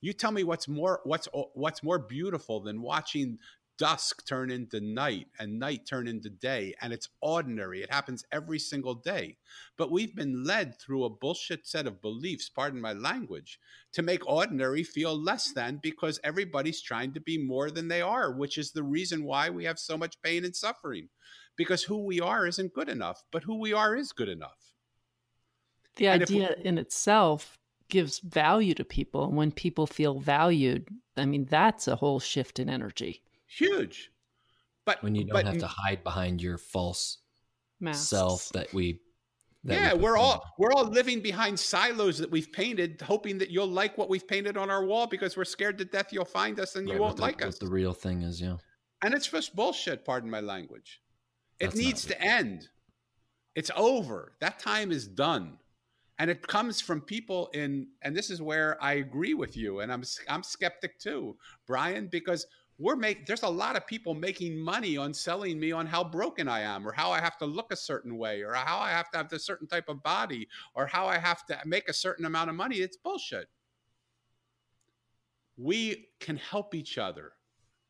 You tell me what's more beautiful than watching dusk turn into night and night turn into day, and it's ordinary. It happens every single day. But we've been led through a bullshit set of beliefs, pardon my language, to make ordinary feel less than, because everybody's trying to be more than they are, which is the reason why we have so much pain and suffering, because who we are isn't good enough, but who we are is good enough. The idea in itself gives value to people, and when people feel valued, I mean, that's a whole shift in energy. Huge. But when you don't have to hide behind your false Masks. self we're all living behind silos that we've painted, hoping that you'll like what we've painted on our wall because we're scared to death you'll find us and you won't like us. What the real thing is, yeah. And it's just bullshit, pardon my language. It needs to end. It's over. That time is done. And it comes from people and this is where I agree with you, and I'm skeptic too, Brian, because there's a lot of people making money on selling me on how broken I am, or how I have to look a certain way, or how I have to have a certain type of body, or how I have to make a certain amount of money. It's bullshit. We can help each other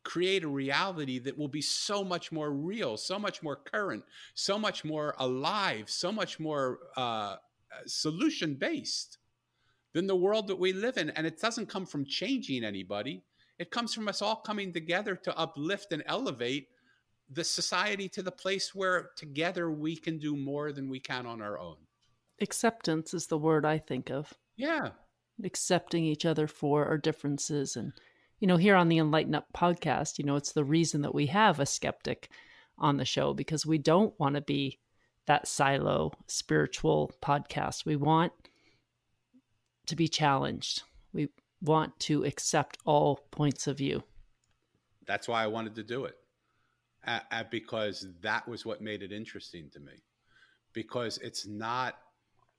create a reality that will be so much more real, so much more current, so much more alive, so much more solution-based than the world that we live in. And it doesn't come from changing anybody. It comes from us all coming together to uplift and elevate the society to the place where together we can do more than we can on our own. Acceptance is the word I think of. Yeah. Accepting each other for our differences. And, here on the enLIGHTenUP podcast, it's the reason that we have a skeptic on the show, because we don't want to be that silo spiritual podcast. We want to be challenged. We want to accept all points of view. That's why I wanted to do it, because that was what made it interesting to me. Because it's not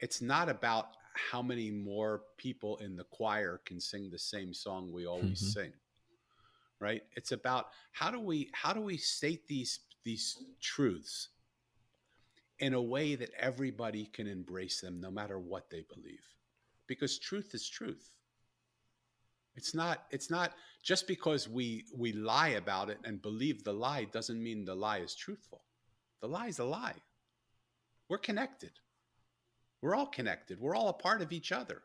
about how many more people in the choir can sing the same song we always sing, right? It's about how do we state these truths in a way that everybody can embrace them, no matter what they believe, because truth is truth. It's not just because we lie about it and believe the lie doesn't mean the lie is truthful. The lie is a lie. We're connected. We're all connected. We're all a part of each other.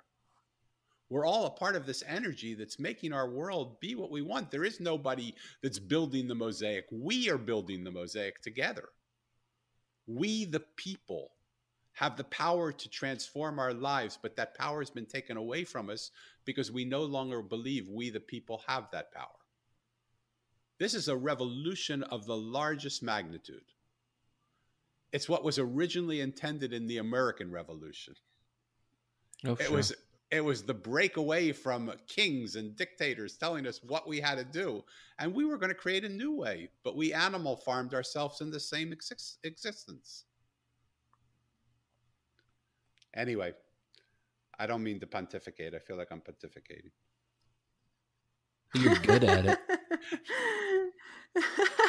We're all a part of this energy that's making our world be what we want. There is nobody that's building the mosaic. We are building the mosaic together. We, the people, have the power to transform our lives, but that power has been taken away from us because we no longer believe we, the people, have that power. This is a revolution of the largest magnitude. It's what was originally intended in the American Revolution. Oh, sure. It was the breakaway from kings and dictators telling us what we had to do. And we were going to create a new way, but we animal farmed ourselves in the same existence. Anyway, I don't mean to pontificate. I feel like I'm pontificating. You're good at it.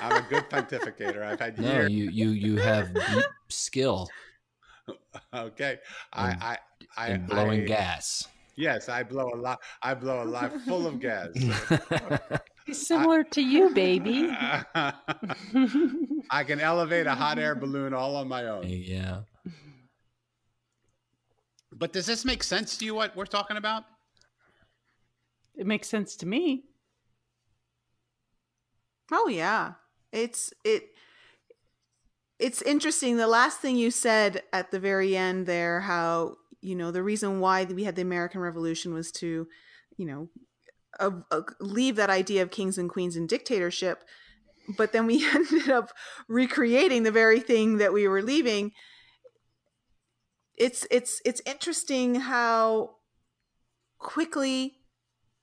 I'm a good pontificator. I've had years. No, you have deep skill. Okay. In blowing gas. Yes, I blow a lot. I blow a lot full of gas. Similar to you, baby. I can elevate a hot air balloon all on my own. Yeah. But does this make sense to you, what we're talking about? It makes sense to me. Oh yeah. It it's interesting. The last thing you said at the very end there, how, the reason why we had the American Revolution was to, leave that idea of kings and queens and dictatorship. But then we ended up recreating the very thing that we were leaving. It's interesting how quickly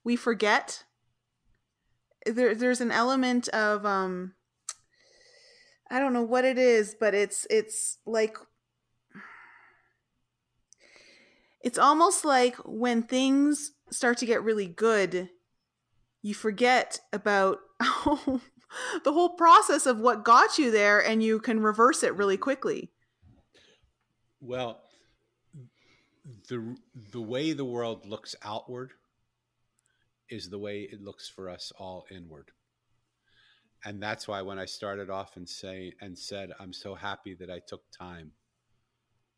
we forget. There's an element of I don't know what it is, but it's like, it's almost like when things start to get really good, you forget about the whole process of what got you there, and you can reverse it really quickly. Well, the way the world looks outward is the way it looks for us all inward. And that's why when I started off and said, I'm so happy that I took time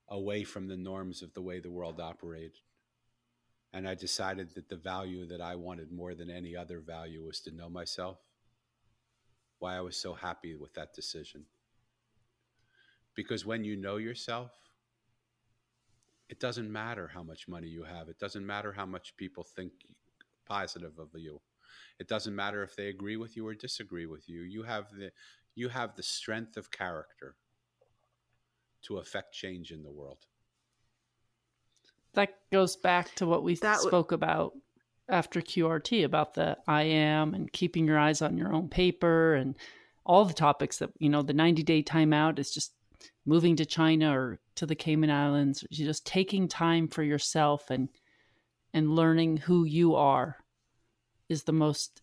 away from the norms of the way the world operated. And I decided that the value that I wanted more than any other value was to know myself. Why I was so happy with that decision. Because when you know yourself, it doesn't matter how much money you have. It doesn't matter how much people think positive of you. It doesn't matter if they agree with you or disagree with you. You have the strength of character to affect change in the world. That goes back to what we spoke about after QRT, about the I am and keeping your eyes on your own paper and all the topics that, the 90-day timeout is just moving to China or to the Cayman Islands. You're just taking time for yourself and learning who you are is the most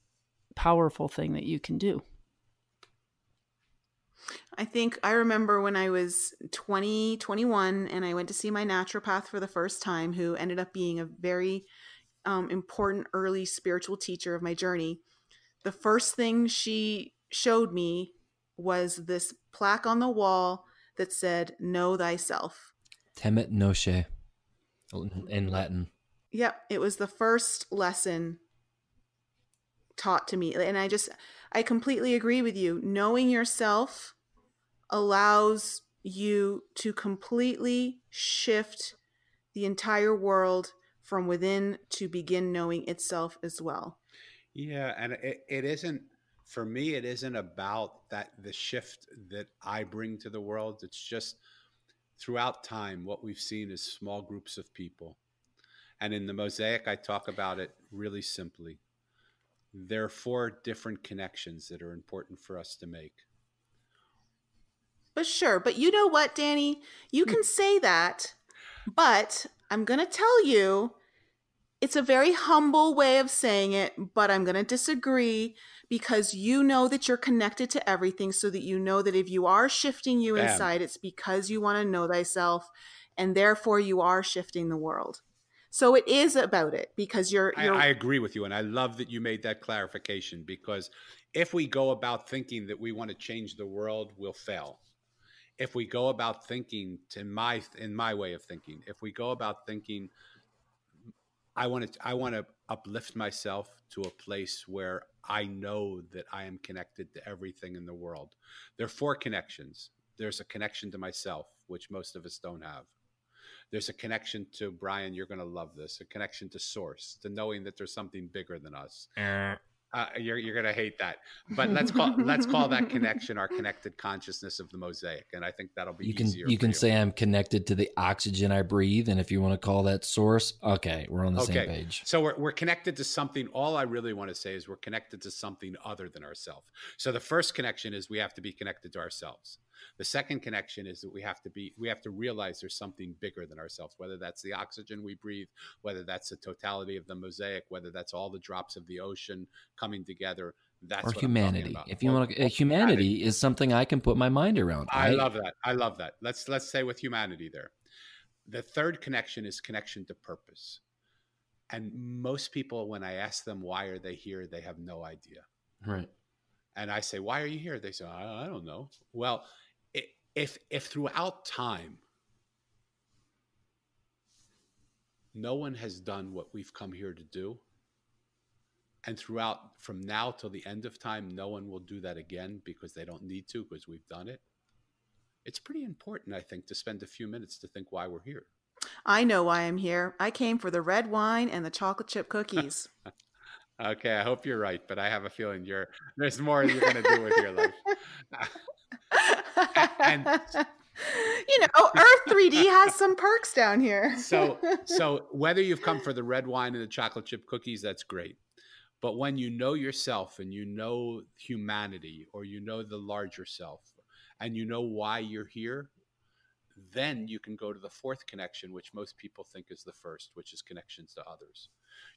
powerful thing that you can do. I remember when I was 21, and I went to see my naturopath for the first time, who ended up being a very important early spiritual teacher of my journey. The first thing she showed me was this plaque on the wall that said, "Know thyself." Temet nosce in Latin. Yep. It was the first lesson taught to me. And I completely agree with you. Knowing yourself allows you to completely shift the entire world from within to begin knowing itself as well. Yeah. And it isn't, for me, it isn't about the shift that I bring to the world. It's just throughout time, what we've seen is small groups of people. And in the Mosaic, I talk about it really simply. There are 4 different connections that are important for us to make. But sure. But you know what, Danny? You can say that, but I'm going to tell you, it's a very humble way of saying it, but I'm going to disagree, because you know that you're connected to everything, so that you know that if you are shifting you inside, it's because you want to know thyself, and therefore you are shifting the world. So it is about it, because I agree with you. And I love that you made that clarification, because if we go about thinking that we want to change the world, we'll fail. If we go about thinking in my way of thinking, if we go about thinking, I want to uplift myself to a place where I know that I am connected to everything in the world. There are 4 connections. There's a connection to myself, which most of us don't have. There's a connection to, Brian, you're going to love this, a connection to source, to knowing that there's something bigger than us. You're going to hate that. But let's call that connection our connected consciousness of the Mosaic. And I think that'll be easier. You can say I'm connected to the oxygen I breathe. And if you want to call that source, okay, we're on the same page. So we're connected to something. All I really want to say is we're connected to something other than ourselves. So the first connection is we have to be connected to ourselves. The second connection is that we have to realize there's something bigger than ourselves, whether that's the oxygen we breathe, whether that's the totality of the Mosaic, whether that's all the drops of the ocean coming together. That's or what humanity. I'm talking about. If you want to, humanity is something I can put my mind around. I love that. Let's say with humanity there. The third connection is connection to purpose. And most people, when I ask them why are they here, they have no idea. Right. And I say, why are you here? They say, I don't know. Well, if throughout time, no one has done what we've come here to do, and from now till the end of time, no one will do that again because they don't need to, because we've done it, it's pretty important, I think, to spend a few minutes to think why we're here. I know why I'm here. I came for the red wine and the chocolate chip cookies. Okay, I hope you're right, but I have a feeling there's more you're going to do with your life. And Earth 3D has some perks down here. so whether you've come for the red wine and the chocolate chip cookies, that's great. But when you know yourself and you know humanity, or you know the larger self, and you know why you're here, then you can go to the fourth connection, which most people think is the first, which is connections to others.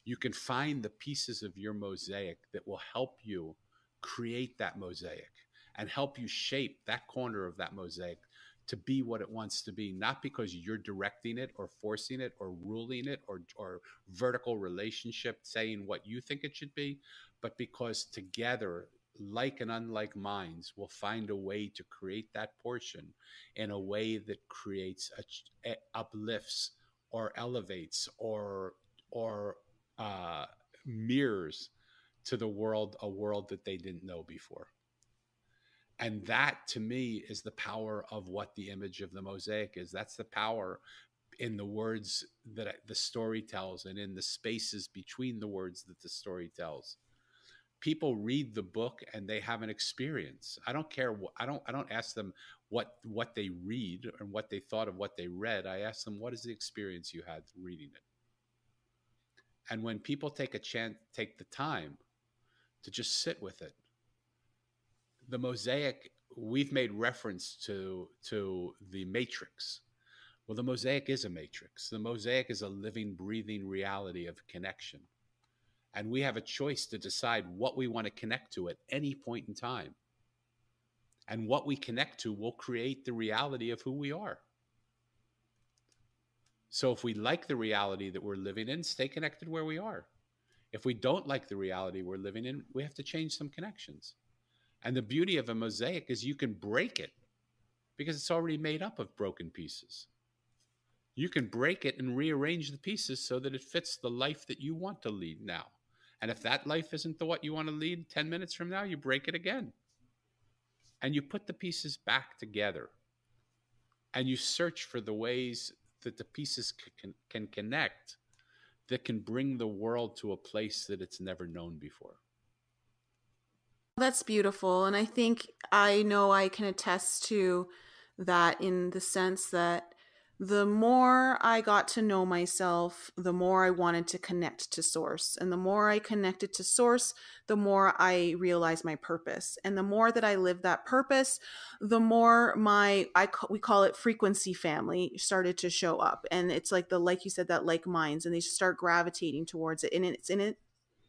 You can find the pieces of your mosaic that will help you create that mosaic and help you shape that corner of that mosaic to be what it wants to be, not because you're directing it or forcing it or ruling it or vertical relationship saying what you think it should be, but because together, like and unlike minds, will find a way to create that portion in a way that creates, uplifts or elevates or mirrors to the world, a world that they didn't know before. And that, to me, is the power of what the image of the mosaic is. That's the power in the words that the story tells, and in the spaces between the words that the story tells. People read the book and they have an experience. I don't care. I don't ask them what they read and what they thought of what they read. I ask them, what is the experience you had reading it? And when people take the time to just sit with it, the mosaic, we've made reference to the matrix. Well, the mosaic is a matrix. The mosaic is a living, breathing reality of connection. And we have a choice to decide what we want to connect to at any point in time. And what we connect to will create the reality of who we are. So if we like the reality that we're living in, stay connected where we are. If we don't like the reality we're living in, we have to change some connections. And the beauty of a mosaic is you can break it because it's already made up of broken pieces. You can break it and rearrange the pieces so that it fits the life that you want to lead now. And if that life isn't what you want to lead 10 minutes from now, you break it again. And you put the pieces back together. And you search for the ways that the pieces can connect, that can bring the world to a place that it's never known before. That's beautiful. And I think I know I can attest to that, in the sense that the more I got to know myself, the more I wanted to connect to source. And the more I connected to source, the more I realized my purpose. And the more that I lived that purpose, the more we call it frequency family started to show up. And it's like like you said, that like minds, and they start gravitating towards it. And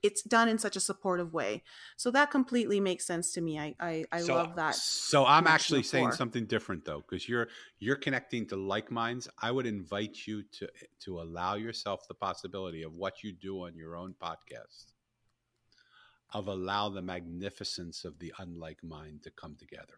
it's done in such a supportive way. So that completely makes sense to me. I love that. So I'm actually saying something different, though, because you're connecting to like minds. I would invite you to allow yourself the possibility of what you do on your own podcast, of allow the magnificence of the unlike mind to come together.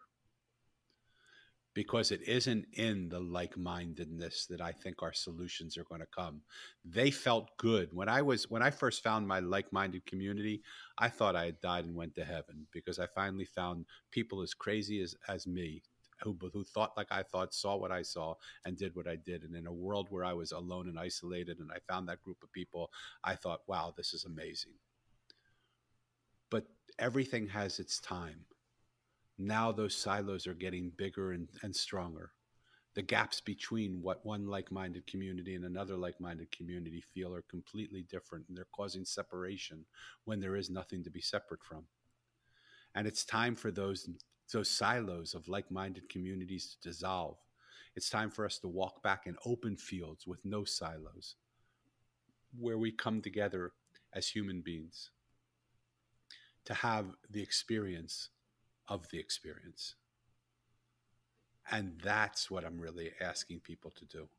Because it isn't in the like-mindedness that I think our solutions are going to come. They felt good. When I first found my like-minded community, I thought I had died and went to heaven, because I finally found people as crazy as me, who thought like I thought, saw what I saw, and did what I did. And in a world where I was alone and isolated, and I found that group of people, I thought, wow, this is amazing. But everything has its time. Now those silos are getting bigger and stronger. The gaps between what one like-minded community and another like-minded community feel are completely different, and they're causing separation when there is nothing to be separate from. And it's time for those silos of like-minded communities to dissolve. It's time for us to walk back in open fields with no silos, where we come together as human beings to have the experience of the experience. And that's what I'm really asking people to do.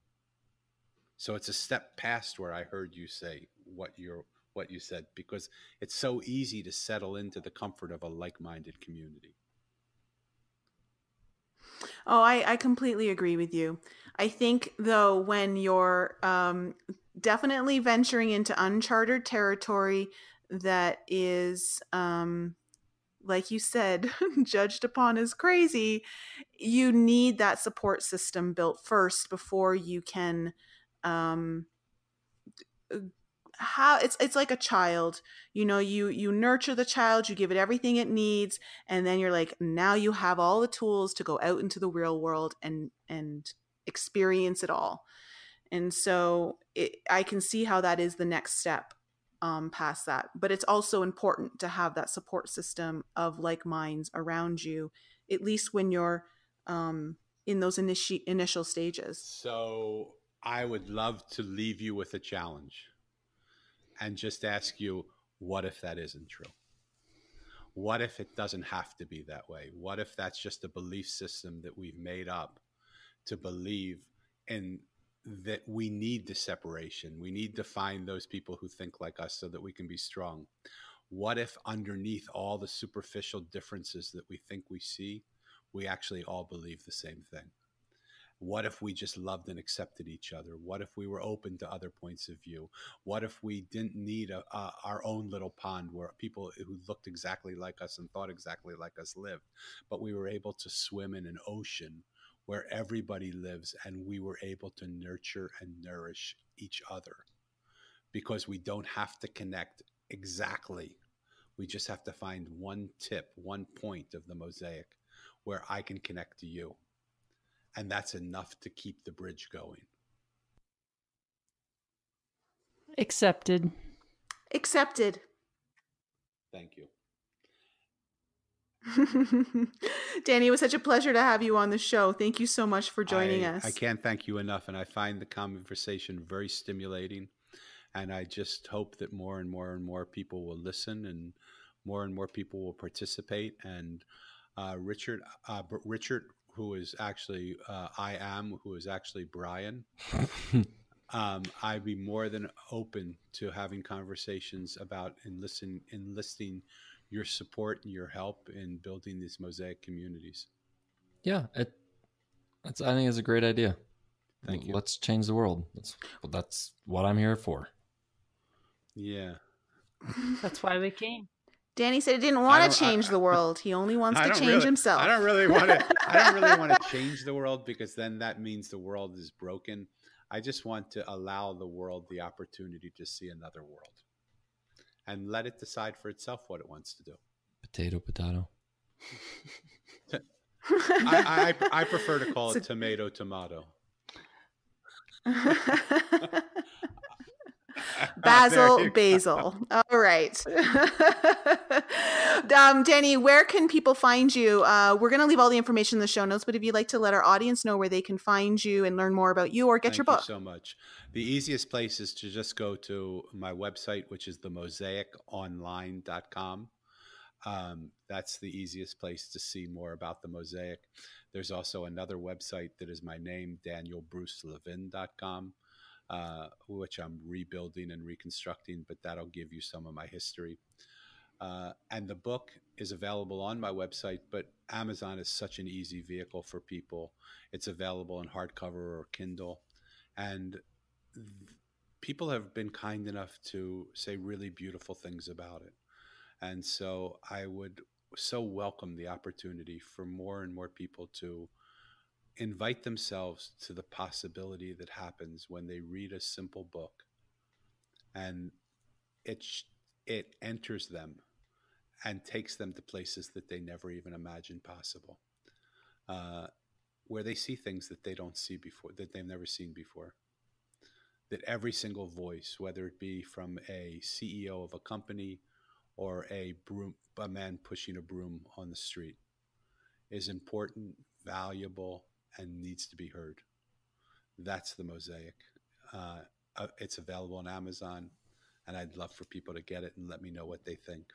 So it's a step past where I heard you say what you said, because it's so easy to settle into the comfort of a like-minded community. Oh, I completely agree with you. I think, though, when you're definitely venturing into uncharted territory that is like you said, judged upon as crazy, you need that support system built first before you can it's like a child. You nurture the child, you give it everything it needs, and then you're like, now you have all the tools to go out into the real world and experience it all. And so I can see how that is the next step past that. But it's also important to have that support system of like minds around you, at least when you're in those initial stages. So I would love to leave you with a challenge and just ask you, what if that isn't true? What if it doesn't have to be that way? What if that's just a belief system that we've made up to believe in, that we need the separation? We need to find those people who think like us so that we can be strong. What if underneath all the superficial differences that we think we see, we actually all believe the same thing? What if we just loved and accepted each other? What if we were open to other points of view? What if we didn't need our own little pond where people who looked exactly like us and thought exactly like us lived, but we were able to swim in an ocean where everybody lives, and we were able to nurture and nourish each other because we don't have to connect exactly. We just have to find one tip, one point of the mosaic where I can connect to you. And that's enough to keep the bridge going. Accepted. Accepted. Thank you. Danny, it was such a pleasure to have you on the show. Thank you so much for joining us. I can't thank you enough. And I find the conversation very stimulating. And I just hope that more and more and more people will listen, and more people will participate. And Richard, who is actually who is actually Brian. I'd be more than open to having conversations about enlisting your support and your help in building these Mosaic communities. Yeah, I think it's a great idea. Thank you. Let's change the world. That's what I'm here for. Yeah. That's why we came. Danny said he didn't want to change the world. He only wants to change himself. I don't really want to change the world, because then that means the world is broken. I just want to allow the world the opportunity to see another world and let it decide for itself what it wants to do. Potato. I prefer to call it tomato. Basil. All right. Danny, where can people find you? We're going to leave all the information in the show notes, but if you'd like to let our audience know where they can find you and learn more about you or get your book. Thank you so much. The easiest place is to just go to my website, which is themosaiconline.com. That's the easiest place to see more about the Mosaic. There's also another website that is my name, danielbrucelevin.com. Which I'm rebuilding and reconstructing, but that'll give you some of my history. And the book is available on my website, but Amazon is such an easy vehicle for people. It's available in hardcover or Kindle. And people have been kind enough to say really beautiful things about it. And so I would so welcome the opportunity for more and more people to invite themselves to the possibility that happens when they read a simple book, and it enters them and takes them to places that they never even imagined possible, where they see things that they don't see before, that they've never seen before. That every single voice, whether it be from a CEO of a company or a man pushing a broom on the street, is important, valuable, and needs to be heard. That's the Mosaic. It's available on Amazon, and I'd love for people to get it and let me know what they think.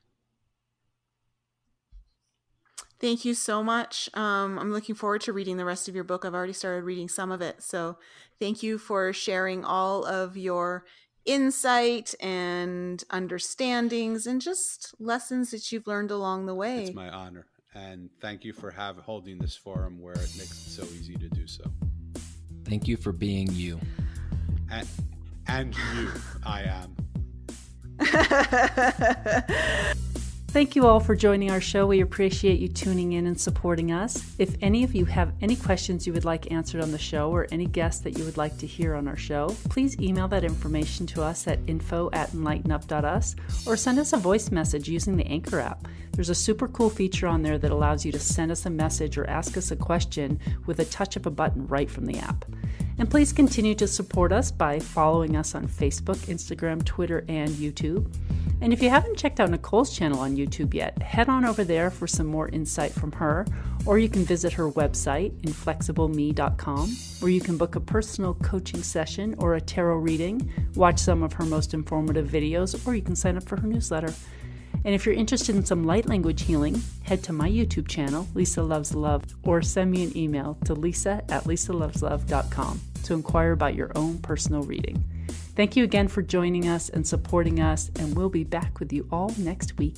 Thank you so much. I'm looking forward to reading the rest of your book. I've already started reading some of it. So thank you for sharing all of your insight and understandings and just lessons that you've learned along the way. It's my honor. And thank you for holding this forum where it makes it so easy to do so. Thank you for being you. And you, I am. Thank you all for joining our show. We appreciate you tuning in and supporting us. If any of you have any questions you would like answered on the show or any guests that you would like to hear on our show, please email that information to us at info@enlightenup.us or send us a voice message using the Anchor app. There's a super cool feature on there that allows you to send us a message or ask us a question with a touch of a button right from the app. And please continue to support us by following us on Facebook, Instagram, Twitter, and YouTube. And if you haven't checked out Nicole's channel on YouTube yet, head on over there for some more insight from her, or you can visit her website, inflexibleme.com, where you can book a personal coaching session or a tarot reading, watch some of her most informative videos, or you can sign up for her newsletter. And if you're interested in some light language healing, head to my YouTube channel, Lisa Loves Love, or send me an email to lisa@lisaloveslove.com to inquire about your own personal reading. Thank you again for joining us and supporting us, and we'll be back with you all next week.